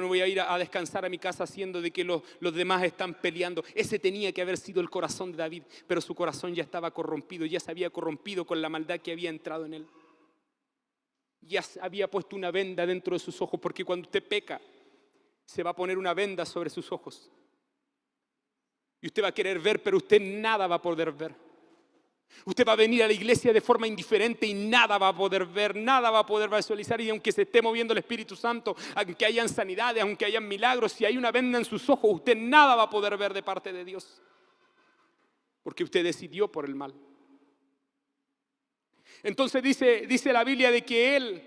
voy a ir a descansar a mi casa haciendo de que los demás están peleando. Ese tenía que haber sido el corazón de David, pero su corazón ya estaba corrompido, ya se había corrompido con la maldad que había entrado en él. Ya había puesto una venda dentro de sus ojos, porque cuando usted peca, se va a poner una venda sobre sus ojos. Y usted va a querer ver, pero usted nada va a poder ver. Usted va a venir a la iglesia de forma indiferente y nada va a poder ver, nada va a poder visualizar. Y aunque se esté moviendo el Espíritu Santo, aunque hayan sanidades, aunque hayan milagros, si hay una venda en sus ojos, usted nada va a poder ver de parte de Dios. Porque usted decidió por el mal. Entonces dice la Biblia de que él,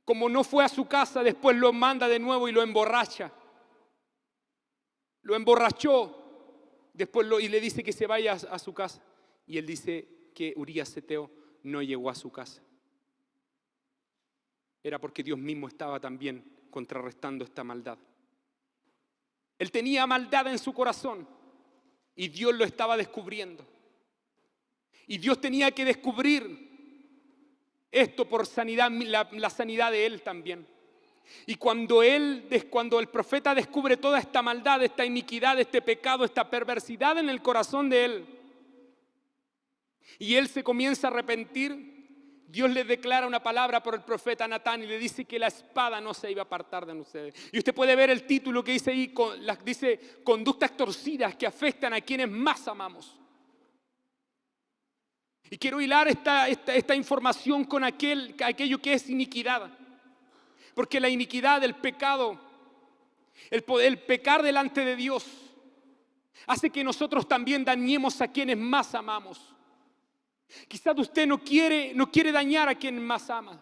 como no fue a su casa, después lo manda de nuevo y lo emborracha. Lo emborrachó después y le dice que se vaya a su casa. Y él dice que Urías Heteo no llegó a su casa. Era porque Dios mismo estaba también contrarrestando esta maldad. Él tenía maldad en su corazón y Dios lo estaba descubriendo. Y Dios tenía que descubrir esto por sanidad, la sanidad de él también. Y cuando el profeta descubre toda esta maldad, esta iniquidad, este pecado, esta perversidad en el corazón de él, y él se comienza a arrepentir, Dios le declara una palabra por el profeta Natán y le dice que la espada no se iba a apartar de ustedes. Y usted puede ver el título que dice ahí, dice conductas torcidas que afectan a quienes más amamos. Y quiero hilar esta información con aquello que es iniquidad. Porque la iniquidad, el pecado, el pecar delante de Dios, hace que nosotros también dañemos a quienes más amamos. Quizás usted no quiere dañar a quien más ama.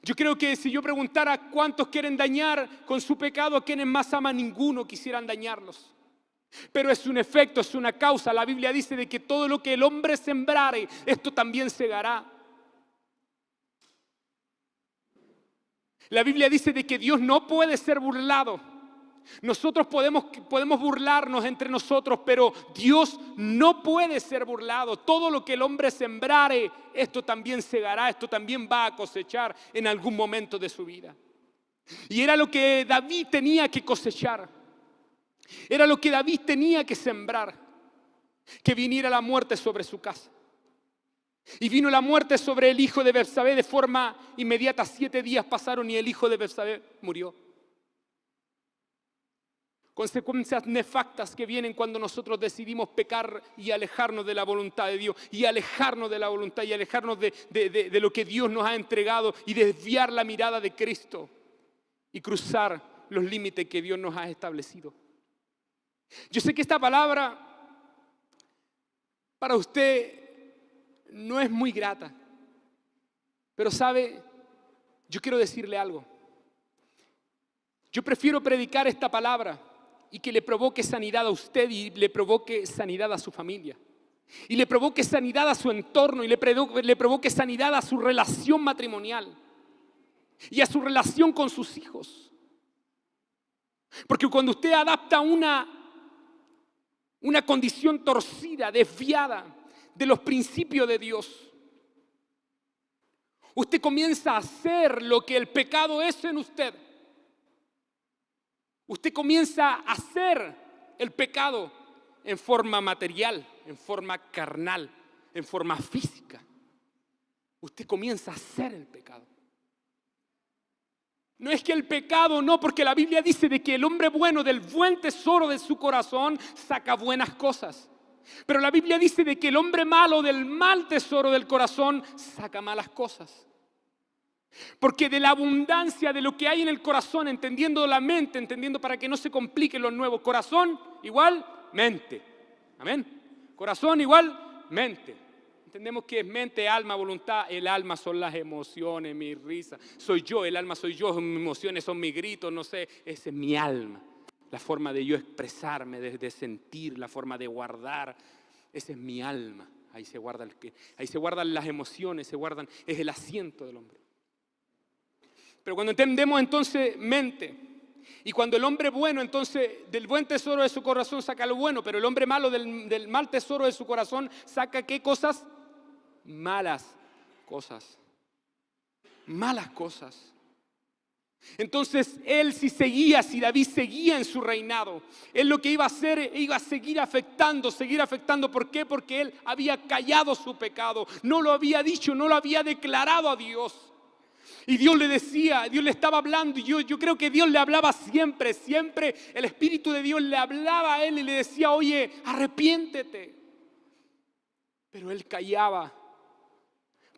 Yo creo que si yo preguntara cuántos quieren dañar con su pecado a quienes más aman, ninguno quisieran dañarlos. Pero es un efecto, es una causa. La Biblia dice de que todo lo que el hombre sembrare, esto también segará. La Biblia dice de que Dios no puede ser burlado. Nosotros podemos burlarnos entre nosotros, pero Dios no puede ser burlado. Todo lo que el hombre sembrare, esto también segará, esto también va a cosechar en algún momento de su vida. Y era lo que David tenía que cosechar. Era lo que David tenía que sembrar, que viniera la muerte sobre su casa. Y vino la muerte sobre el hijo de Betsabé de forma inmediata. 7 días pasaron y el hijo de Betsabé murió. Consecuencias nefastas que vienen cuando nosotros decidimos pecar y alejarnos de la voluntad de Dios, y alejarnos de la voluntad y alejarnos de lo que Dios nos ha entregado y desviar la mirada de Cristo y cruzar los límites que Dios nos ha establecido. Yo sé que esta palabra para usted no es muy grata, pero sabe, yo quiero decirle algo. Yo prefiero predicar esta palabra y que le provoque sanidad a usted y le provoque sanidad a su familia. Y le provoque sanidad a su entorno y le provoque sanidad a su relación matrimonial y a su relación con sus hijos. Porque cuando usted adapta una condición torcida, desviada de los principios de Dios, usted comienza a hacer lo que el pecado es en usted. Usted comienza a hacer el pecado en forma material, en forma carnal, en forma física. Usted comienza a hacer el pecado. No es que el pecado, no, porque la Biblia dice de que el hombre bueno del buen tesoro de su corazón saca buenas cosas. Pero la Biblia dice de que el hombre malo del mal tesoro del corazón saca malas cosas. Porque de la abundancia de lo que hay en el corazón, entendiendo la mente, entendiendo para que no se complique lo nuevo, corazón igual mente. Amén. Corazón igual mente. Entendemos que es mente, alma, voluntad. El alma son las emociones, mi risa. Soy yo, el alma soy yo, mis emociones son mis gritos, no sé. Esa es mi alma. La forma de yo expresarme, de sentir, la forma de guardar. Esa es mi alma. Ahí se guardan las emociones, es el asiento del hombre. Pero cuando entendemos entonces mente, Y cuando el hombre bueno, entonces, del buen tesoro de su corazón saca lo bueno, pero el hombre malo del mal tesoro de su corazón saca ¿qué cosas? Malas cosas. Malas cosas. Entonces, si David seguía en su reinado, él lo que iba a hacer, iba a seguir afectando. ¿Por qué? Porque él había callado su pecado, no lo había dicho, no lo había declarado a Dios. Y Dios le decía, Dios le estaba hablando, y yo creo que Dios le hablaba siempre, el Espíritu de Dios le hablaba a él y le decía, oye, arrepiéntete. Pero él callaba,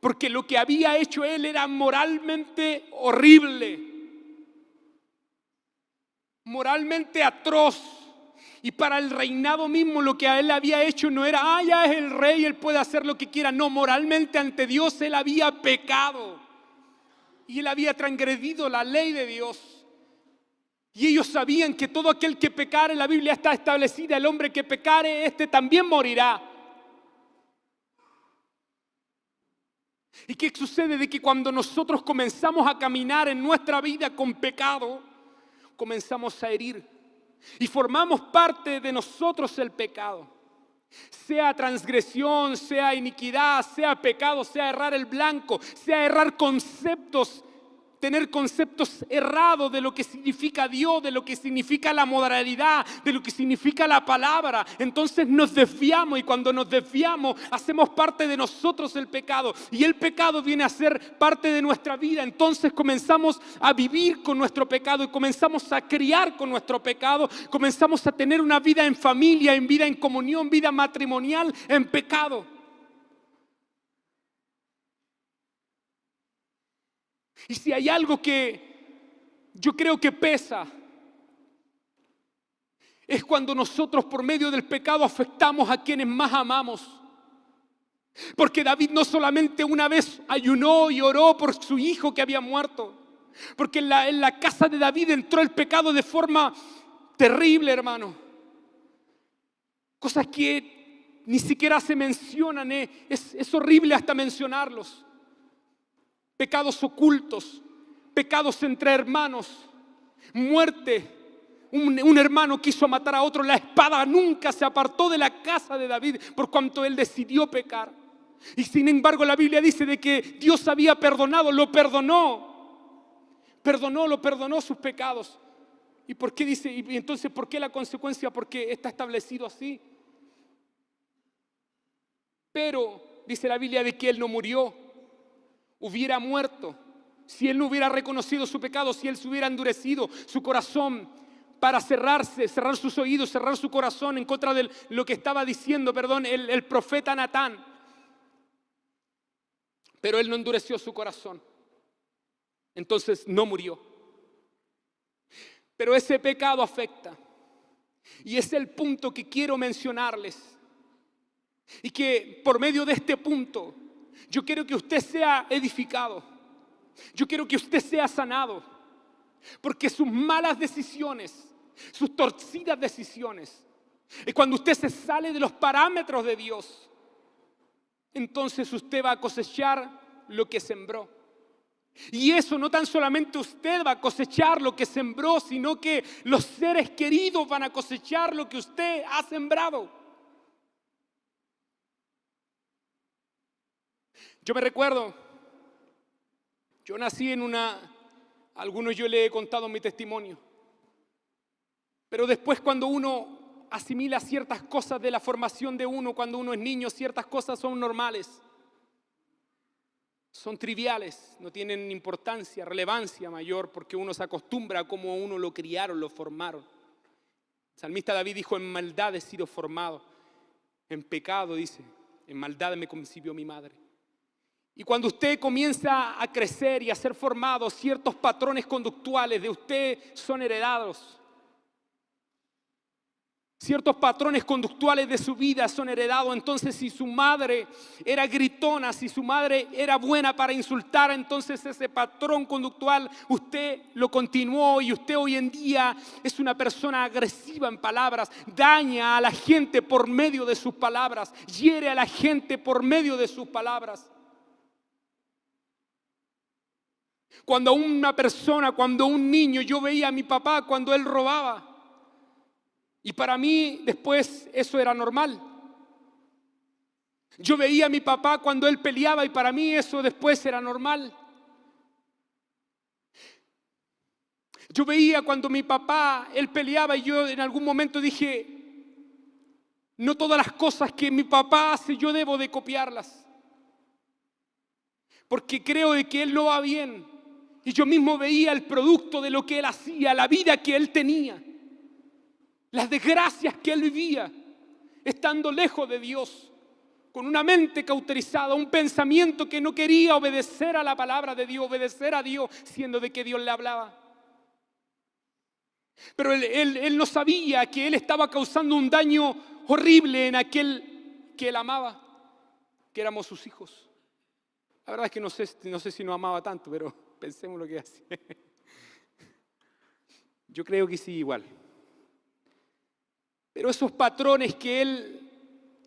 porque lo que había hecho él era moralmente horrible, moralmente atroz. Y para el reinado mismo lo que a él había hecho no era, ya es el rey, él puede hacer lo que quiera. No, moralmente ante Dios él había pecado. Y él había transgredido la ley de Dios. Y ellos sabían que todo aquel que pecare, la Biblia está establecida, el hombre que pecare, este también morirá. ¿Y qué sucede? De que cuando nosotros comenzamos a caminar en nuestra vida con pecado, comenzamos a herir. Y formamos parte de nosotros el pecado. Sea transgresión, sea iniquidad, sea pecado, sea errar el blanco, sea errar conceptos, tener conceptos errados de lo que significa Dios, de lo que significa la moralidad, de lo que significa la palabra. Entonces nos desviamos, y cuando nos desviamos hacemos parte de nosotros el pecado, y el pecado viene a ser parte de nuestra vida. Entonces comenzamos a vivir con nuestro pecado y comenzamos a criar con nuestro pecado, comenzamos a tener una vida en familia, en vida en comunión, vida matrimonial en pecado. Y si hay algo que yo creo que pesa, es cuando nosotros por medio del pecado afectamos a quienes más amamos. Porque David no solamente una vez ayunó y oró por su hijo que había muerto, porque en la casa de David entró el pecado de forma terrible, hermano. Cosas que ni siquiera se mencionan, es horrible hasta mencionarlos. Pecados ocultos, pecados entre hermanos, muerte. Un hermano quiso matar a otro, la espada nunca se apartó de la casa de David por cuanto él decidió pecar. Y sin embargo la Biblia dice de que Dios había perdonado, lo perdonó sus pecados. ¿Y por qué dice? Y entonces, ¿por qué la consecuencia? Porque está establecido así. Pero dice la Biblia de que él no murió. Hubiera muerto si él no hubiera reconocido su pecado, si él se hubiera endurecido su corazón para cerrar sus oídos, cerrar su corazón en contra de lo que estaba diciendo, el profeta Natán. Pero él no endureció su corazón, entonces no murió. Pero ese pecado afecta, y es el punto que quiero mencionarles, y que por medio de este punto yo quiero que usted sea edificado. Yo quiero que usted sea sanado. Porque sus malas decisiones, sus torcidas decisiones, y cuando usted se sale de los parámetros de Dios, entonces usted va a cosechar lo que sembró. Y eso no tan solamente usted va a cosechar lo que sembró, sino que los seres queridos van a cosechar lo que usted ha sembrado. Yo me recuerdo, yo nací algunos yo le he contado mi testimonio, pero después cuando uno asimila ciertas cosas de la formación de uno, cuando uno es niño, ciertas cosas son normales, son triviales, no tienen importancia, relevancia mayor, porque uno se acostumbra a cómo a uno lo criaron, lo formaron. El salmista David dijo, en maldad he sido formado, en pecado, dice, en maldad me concibió mi madre. Y cuando usted comienza a crecer y a ser formado, ciertos patrones conductuales de usted son heredados. Ciertos patrones conductuales de su vida son heredados. Entonces, si su madre era gritona, si su madre era buena para insultar, entonces ese patrón conductual usted lo continuó, y usted hoy en día es una persona agresiva en palabras, daña a la gente por medio de sus palabras, hiere a la gente por medio de sus palabras. Cuando una persona, cuando un niño, yo veía a mi papá cuando él robaba. Y para mí después eso era normal. Yo veía a mi papá cuando él peleaba y para mí eso después era normal. Yo veía cuando mi papá, él peleaba y yo en algún momento dije, no todas las cosas que mi papá hace yo debo de copiarlas. Porque creo de que él no va bien. Y yo mismo veía el producto de lo que él hacía, la vida que él tenía. Las desgracias que él vivía, estando lejos de Dios. Con una mente cauterizada, un pensamiento que no quería obedecer a la palabra de Dios, obedecer a Dios, siendo de que Dios le hablaba. Pero él no sabía que él estaba causando un daño horrible en aquel que él amaba, que éramos sus hijos. La verdad es que no sé si nos amaba tanto, pero pensemos lo que hacía. Yo creo que sí, igual. Pero esos patrones que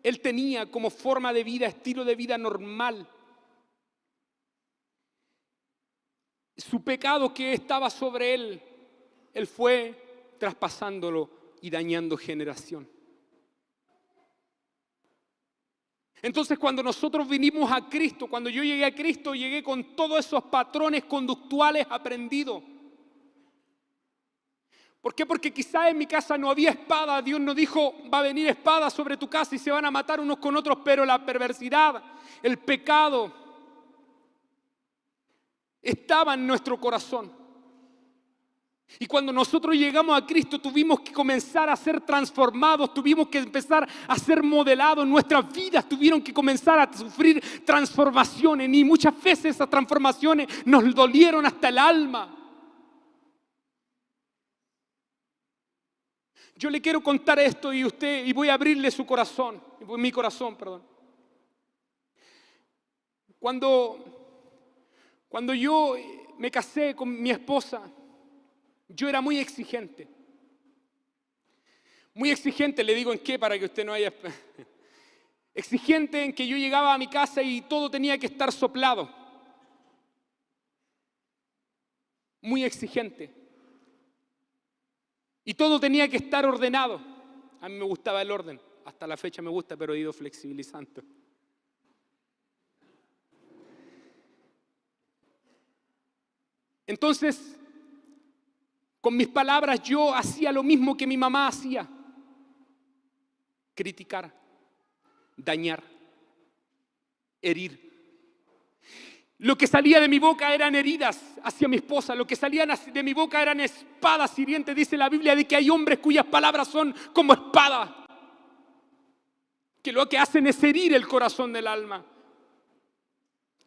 él tenía como forma de vida, estilo de vida normal, su pecado que estaba sobre él fue traspasándolo y dañando generación. Entonces cuando nosotros vinimos a Cristo, cuando yo llegué a Cristo, llegué con todos esos patrones conductuales aprendidos. ¿Por qué? Porque quizá en mi casa no había espada. Dios no dijo, va a venir espada sobre tu casa y se van a matar unos con otros, pero la perversidad, el pecado, estaba en nuestro corazón. Y cuando nosotros llegamos a Cristo tuvimos que comenzar a ser transformados, tuvimos que empezar a ser modelados, nuestras vidas tuvieron que comenzar a sufrir transformaciones y muchas veces esas transformaciones nos dolieron hasta el alma. Yo le quiero contar esto y voy a abrirle su corazón, mi corazón, perdón. Cuando yo me casé con mi esposa, yo era muy exigente. Muy exigente, le digo en qué para que usted no haya... Exigente en que yo llegaba a mi casa y todo tenía que estar soplado. Muy exigente. Y todo tenía que estar ordenado. A mí me gustaba el orden. Hasta la fecha me gusta, pero he ido flexibilizando. Entonces, con mis palabras yo hacía lo mismo que mi mamá hacía. Criticar, dañar, herir. Lo que salía de mi boca eran heridas hacia mi esposa. Lo que salía de mi boca eran espadas hirientes. Dice la Biblia de que hay hombres cuyas palabras son como espada. Que lo que hacen es herir el corazón del alma.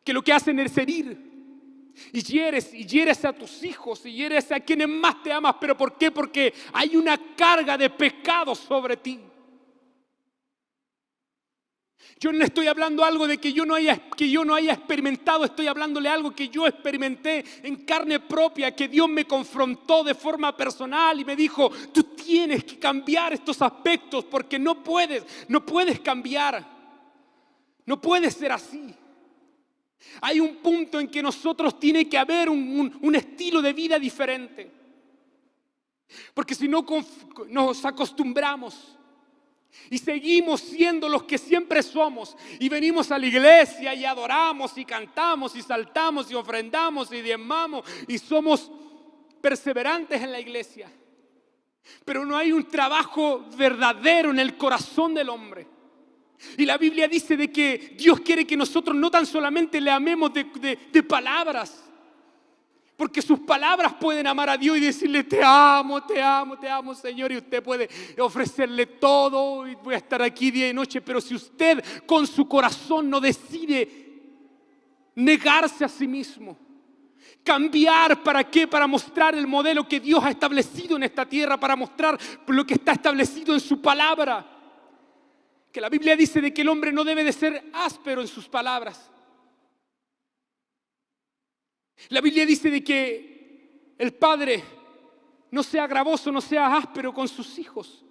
Que lo que hacen es herir. Y hieres a tus hijos y hieres a quienes más te amas. ¿Pero por qué? Porque hay una carga de pecado sobre ti. Yo no estoy hablando algo de que yo no haya experimentado, estoy hablándole algo que yo experimenté en carne propia, que Dios me confrontó de forma personal y me dijo, tú tienes que cambiar estos aspectos porque no puedes cambiar, no puedes ser así. Hay un punto en que nosotros tiene que haber un estilo de vida diferente. Porque si no nos acostumbramos y seguimos siendo los que siempre somos y venimos a la iglesia y adoramos y cantamos y saltamos y ofrendamos y diezmamos y somos perseverantes en la iglesia, pero no hay un trabajo verdadero en el corazón del hombre. Y la Biblia dice de que Dios quiere que nosotros no tan solamente le amemos de palabras, porque sus palabras pueden amar a Dios y decirle te amo, Señor, y usted puede ofrecerle todo y voy a estar aquí día y noche, pero si usted con su corazón no decide negarse a sí mismo, cambiar, ¿para qué? Para mostrar el modelo que Dios ha establecido en esta tierra, para mostrar lo que está establecido en su palabra. Que la Biblia dice de que el hombre no debe de ser áspero en sus palabras. La Biblia dice de que el padre no sea gravoso, no sea áspero con sus hijos.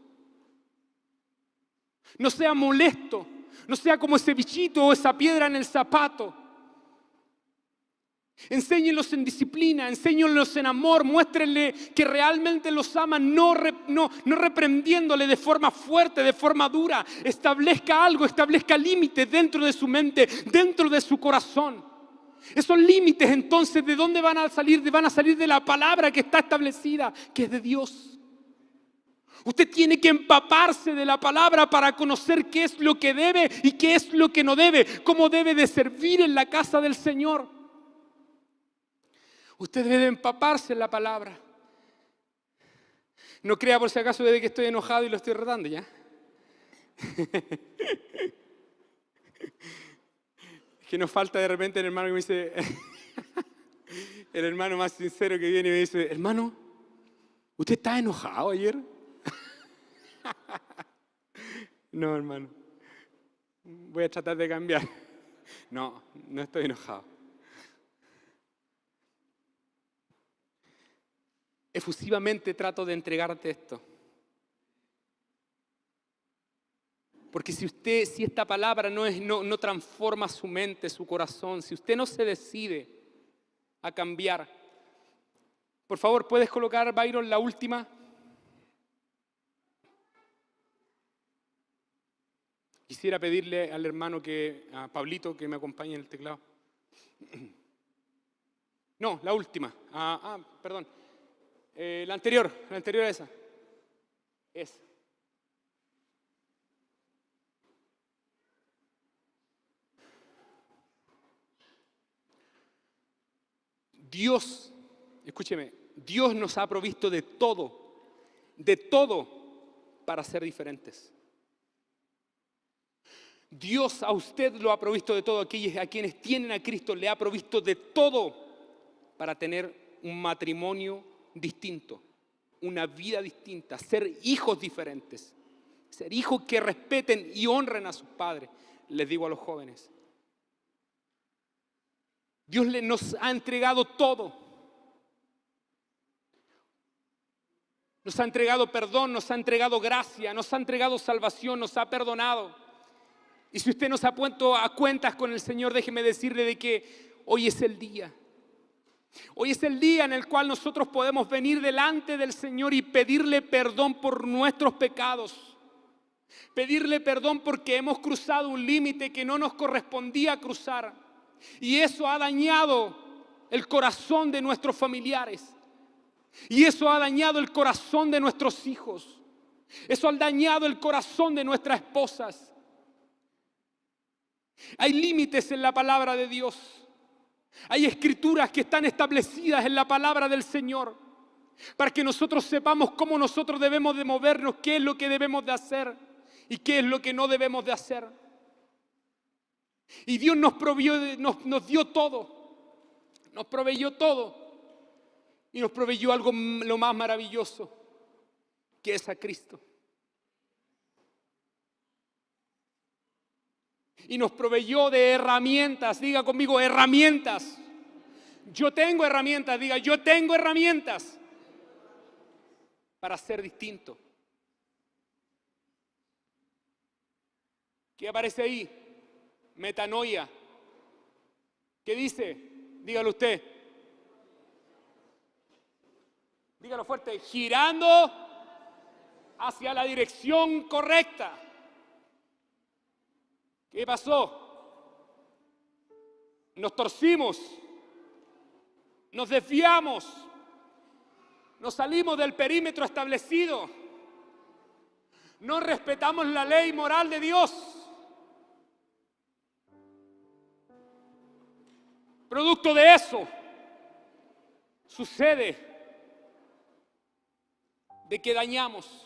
No sea molesto, no sea como ese bichito o esa piedra en el zapato. Enséñenlos en disciplina, enséñenlos en amor, muéstrenle que realmente los aman, no reprendiéndole de forma fuerte, de forma dura. Establezca algo, establezca límites dentro de su mente, dentro de su corazón. Esos límites entonces, ¿de dónde van a salir? Van a salir de la palabra que está establecida, que es de Dios. Usted tiene que empaparse de la palabra para conocer qué es lo que debe y qué es lo que no debe, cómo debe de servir en la casa del Señor. Usted debe empaparse en la palabra. No crea por si acaso de que estoy enojado y lo estoy retando ya. Es que nos falta de repente el hermano que me dice, el hermano más sincero que viene y me dice, hermano, ¿usted está enojado ayer? No, hermano, voy a tratar de cambiar. No estoy enojado. Efusivamente trato de entregarte esto. Porque si esta palabra no transforma su mente, su corazón, si usted no se decide a cambiar, por favor, ¿puedes colocar, Byron, la última? Quisiera pedirle al hermano a Pablito que me acompañe en el teclado. No, la última. Perdón. La anterior a esa. Esa. Dios, escúcheme, Dios nos ha provisto de todo para ser diferentes. Dios a usted lo ha provisto de todo, a quienes tienen a Cristo le ha provisto de todo para tener un matrimonio distinto, una vida distinta, ser hijos diferentes, ser hijos que respeten y honren a sus padres. Les digo a los jóvenes, Dios nos ha entregado todo. Nos ha entregado perdón, nos ha entregado gracia, nos ha entregado salvación, nos ha perdonado. Y si usted no se ha puesto a cuentas con el Señor, déjeme decirle de que hoy es el día. Hoy es el día en el cual nosotros podemos venir delante del Señor y pedirle perdón por nuestros pecados. Pedirle perdón porque hemos cruzado un límite que no nos correspondía cruzar. Y eso ha dañado el corazón de nuestros familiares. Y eso ha dañado el corazón de nuestros hijos. Eso ha dañado el corazón de nuestras esposas. Hay límites en la palabra de Dios. Hay escrituras que están establecidas en la palabra del Señor para que nosotros sepamos cómo nosotros debemos de movernos, qué es lo que debemos de hacer y qué es lo que no debemos de hacer. Y Dios nos dio todo. Nos proveyó todo. Y nos proveyó algo lo más maravilloso, que es a Cristo. Y nos proveyó de herramientas. Diga conmigo, herramientas. Yo tengo herramientas. Diga, yo tengo herramientas para ser distinto. ¿Qué aparece ahí? Metanoia. ¿Qué dice? Dígalo usted. Dígalo fuerte. Girando hacia la dirección correcta. ¿Qué pasó? Nos torcimos, nos desviamos, nos salimos del perímetro establecido, no respetamos la ley moral de Dios. Producto de eso, sucede de que dañamos.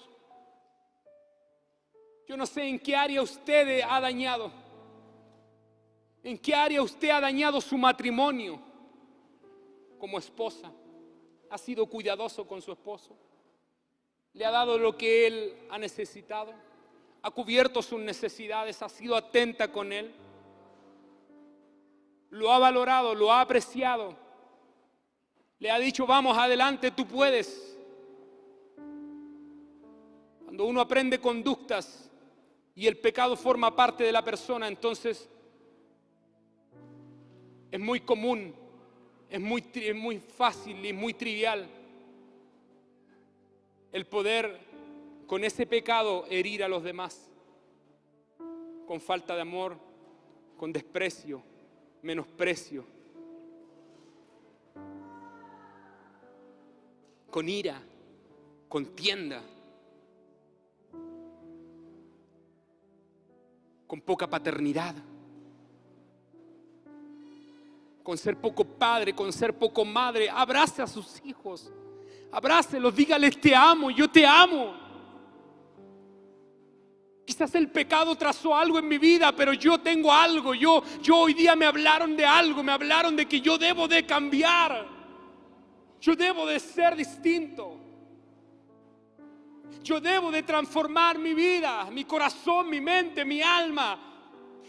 Yo no sé en qué área usted ha dañado. ¿En qué área usted ha dañado su matrimonio como esposa? ¿Ha sido cuidadoso con su esposo? ¿Le ha dado lo que él ha necesitado? ¿Ha cubierto sus necesidades? ¿Ha sido atenta con él? ¿Lo ha valorado? ¿Lo ha apreciado? ¿Le ha dicho, vamos adelante, tú puedes? Cuando uno aprende conductas y el pecado forma parte de la persona, entonces es muy común Es muy fácil y muy trivial el poder con ese pecado herir a los demás, con falta de amor, con desprecio, menosprecio, con ira, contienda, con poca paternidad, con ser poco padre, con ser poco madre. Abrace a sus hijos, abrácelos, dígales te amo, yo te amo. Quizás el pecado trazó algo en mi vida, pero yo tengo algo. Yo hoy día me hablaron de algo, me hablaron de que yo debo de cambiar, yo debo de ser distinto. Yo debo de transformar mi vida, mi corazón, mi mente, mi alma.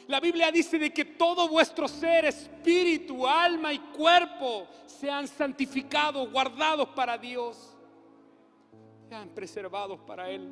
La Biblia dice de que todo vuestro ser, espíritu, alma y cuerpo sean santificados, guardados para Dios, sean preservados para Él.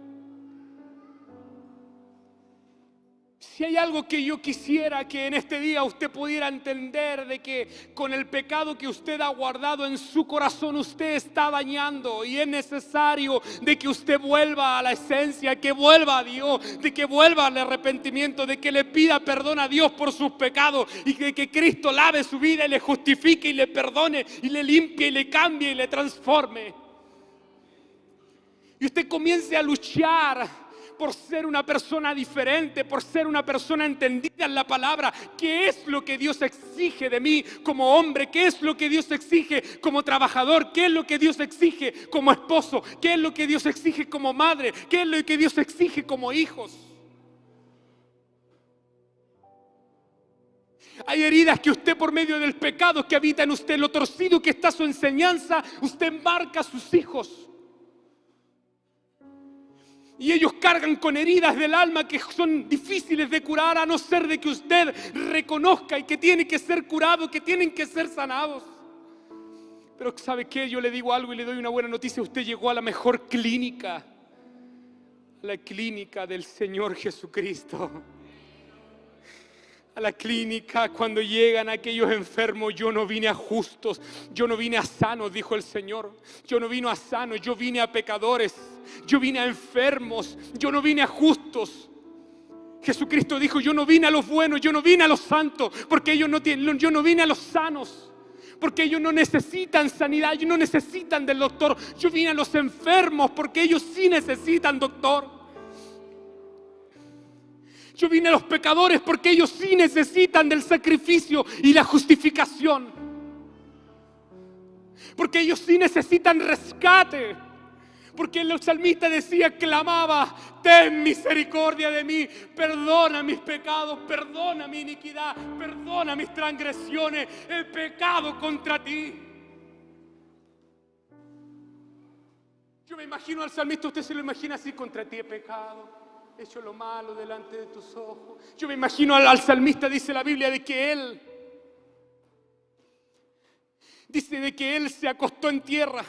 Si hay algo que yo quisiera que en este día usted pudiera entender, de que con el pecado que usted ha guardado en su corazón usted está dañando, y es necesario de que usted vuelva a la esencia, que vuelva a Dios, de que vuelva al arrepentimiento, de que le pida perdón a Dios por sus pecados, y de que Cristo lave su vida y le justifique y le perdone y le limpie y le cambie y le transforme. Y usted comience a luchar por ser una persona diferente, por ser una persona entendida en la palabra. ¿Qué es lo que Dios exige de mí como hombre? ¿Qué es lo que Dios exige como trabajador? ¿Qué es lo que Dios exige como esposo? ¿Qué es lo que Dios exige como madre? ¿Qué es lo que Dios exige como hijos? Hay heridas que usted, por medio del pecado que habita en usted, lo torcido que está su enseñanza, usted embarca a sus hijos. Y ellos cargan con heridas del alma que son difíciles de curar, a no ser de que usted reconozca y que tiene que ser curado, que tienen que ser sanados. Pero ¿sabe qué? Yo le digo algo y le doy una buena noticia. Usted llegó a la mejor clínica, a la clínica del Señor Jesucristo. A la clínica, cuando llegan aquellos enfermos, yo no vine a justos, yo no vine a sanos, dijo el Señor. Yo no vine a sanos, yo vine a pecadores, yo vine a enfermos, yo no vine a justos. Jesucristo dijo, yo no vine a los buenos, yo no vine a los santos, porque ellos no tienen, yo no vine a los sanos, porque ellos no necesitan sanidad, ellos no necesitan del doctor. Yo vine a los enfermos, porque ellos sí necesitan doctor. Yo vine a los pecadores porque ellos sí necesitan del sacrificio y la justificación. Porque ellos sí necesitan rescate. Porque el salmista decía, clamaba, ten misericordia de mí, perdona mis pecados, perdona mi iniquidad, perdona mis transgresiones, el pecado contra ti. Yo me imagino al salmista, usted se lo imagina así, contra ti he pecado, he hecho lo malo delante de tus ojos. Yo me imagino al salmista, dice la Biblia, de que él se acostó en tierra.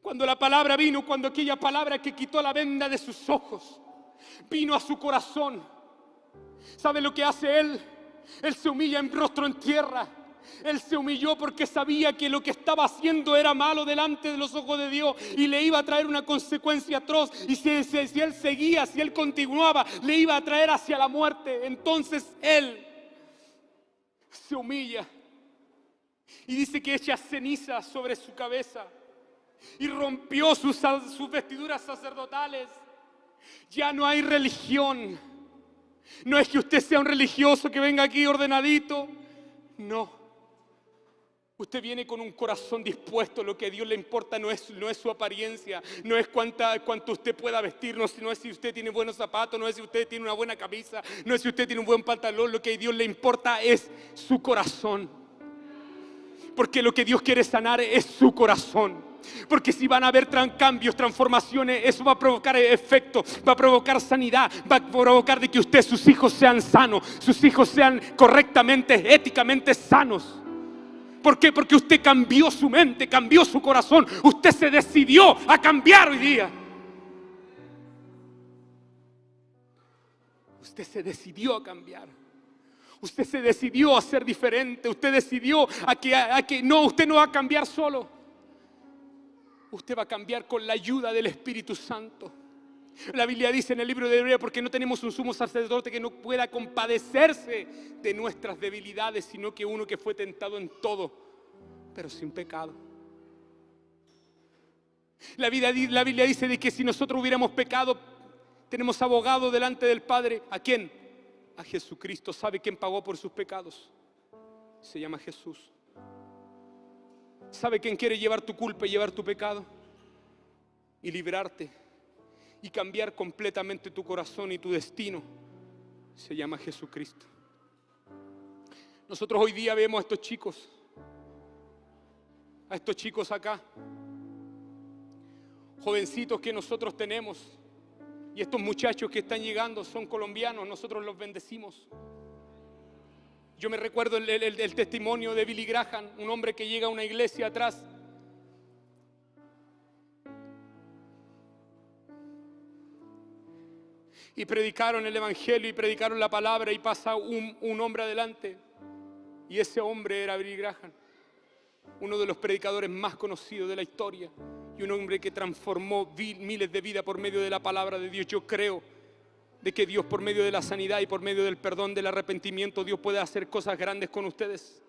Cuando la palabra vino, cuando aquella palabra que quitó la venda de sus ojos vino a su corazón. ¿Sabe lo que hace él? Él se humilla en rostro en tierra. Él se humilló porque sabía que lo que estaba haciendo era malo delante de los ojos de Dios y le iba a traer una consecuencia atroz. Y si él seguía, si él continuaba, le iba a traer hacia la muerte. Entonces él se humilla y dice que echa ceniza sobre su cabeza y rompió sus vestiduras sacerdotales. Ya no hay religión. No es que usted sea un religioso que venga aquí ordenadito. No. Usted viene con un corazón dispuesto. Lo que a Dios le importa no es su apariencia, no es cuánto usted pueda vestir, no es si usted tiene buenos zapatos, no es si usted tiene una buena camisa, no es si usted tiene un buen pantalón. Lo que a Dios le importa es su corazón. Porque lo que Dios quiere sanar es su corazón. Porque si van a haber cambios, transformaciones, eso va a provocar efecto, va a provocar sanidad, va a provocar de que sus hijos sean sanos, sus hijos sean correctamente, éticamente sanos. ¿Por qué? Porque usted cambió su mente, cambió su corazón. Usted se decidió a cambiar hoy día. Usted se decidió a cambiar. Usted se decidió a ser diferente. Usted decidió a que no, usted no va a cambiar solo. Usted va a cambiar con la ayuda del Espíritu Santo. La Biblia dice en el libro de Hebreos, porque no tenemos un sumo sacerdote que no pueda compadecerse de nuestras debilidades, sino que uno que fue tentado en todo, pero sin pecado. La Biblia dice de que si nosotros hubiéramos pecado, tenemos abogado delante del Padre. ¿A quién? A Jesucristo. ¿Sabe quién pagó por sus pecados? Se llama Jesús. ¿Sabe quién quiere llevar tu culpa y llevar tu pecado? Y librarte y cambiar completamente tu corazón y tu destino. Se llama Jesucristo. Nosotros hoy día vemos a estos chicos acá, jovencitos que nosotros tenemos, y estos muchachos que están llegando son colombianos. Nosotros los bendecimos. Yo me recuerdo el testimonio de Billy Graham, un hombre que llega a una iglesia atrás. Y predicaron el evangelio y predicaron la palabra, y pasa un hombre adelante. Y ese hombre era Billy Graham, uno de los predicadores más conocidos de la historia, y un hombre que transformó miles de vidas por medio de la palabra de Dios. Yo creo de que Dios, por medio de la sanidad y por medio del perdón, del arrepentimiento, Dios puede hacer cosas grandes con ustedes.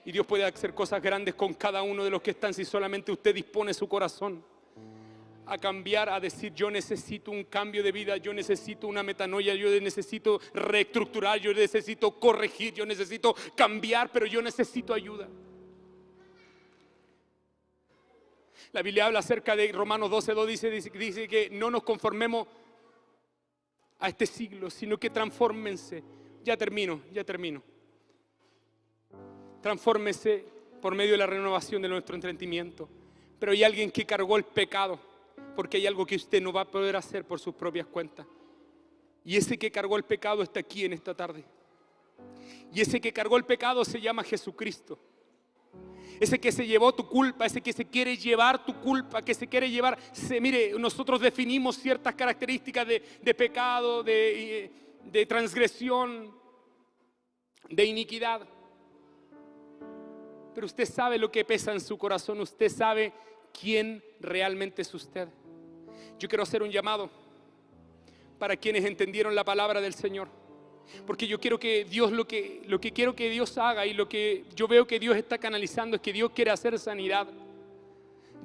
Y Dios puede hacer cosas grandes con cada uno de los que están, si solamente usted dispone su corazón a cambiar, a decir: yo necesito un cambio de vida, yo necesito una metanoia, yo necesito reestructurar, yo necesito corregir, yo necesito cambiar, pero yo necesito ayuda. La Biblia habla acerca de Romanos 12:2, dice que no nos conformemos a este siglo, sino que transfórmense. Ya termino. Transfórmense por medio de la renovación de nuestro entendimiento. Pero hay alguien que cargó el pecado, porque hay algo que usted no va a poder hacer por sus propias cuentas. Y ese que cargó el pecado está aquí en esta tarde. Y ese que cargó el pecado se llama Jesucristo. Ese que se llevó tu culpa, ese que se quiere llevar tu culpa, que se quiere llevar. Mire, nosotros definimos ciertas características de pecado, de transgresión, de iniquidad. Pero usted sabe lo que pesa en su corazón, usted sabe quién realmente es usted. Yo quiero hacer un llamado para quienes entendieron la palabra del Señor. Porque yo quiero que Dios, lo que quiero que Dios haga, y lo que yo veo que Dios está canalizando, es que Dios quiere hacer sanidad.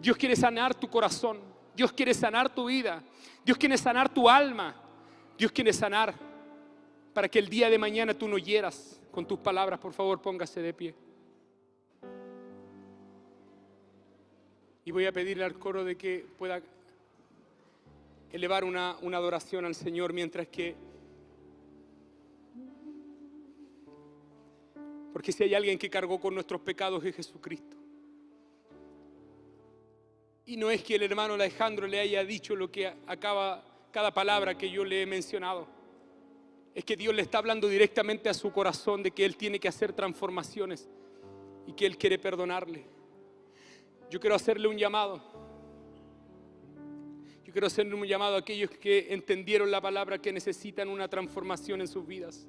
Dios quiere sanar tu corazón. Dios quiere sanar tu vida. Dios quiere sanar tu alma. Dios quiere sanar para que el día de mañana tú no hieras con tus palabras. Por favor, póngase de pie. Y voy a pedirle al coro de que pueda elevar una adoración al Señor, mientras que... Porque si hay alguien que cargó con nuestros pecados, es Jesucristo. Y no es que el hermano Alejandro le haya dicho lo que acaba cada palabra que yo le he mencionado. Es que Dios le está hablando directamente a su corazón de que Él tiene que hacer transformaciones y que Él quiere perdonarle. Yo quiero hacerle un llamado. Yo quiero hacerle un llamado a aquellos que entendieron la palabra, que necesitan una transformación en sus vidas.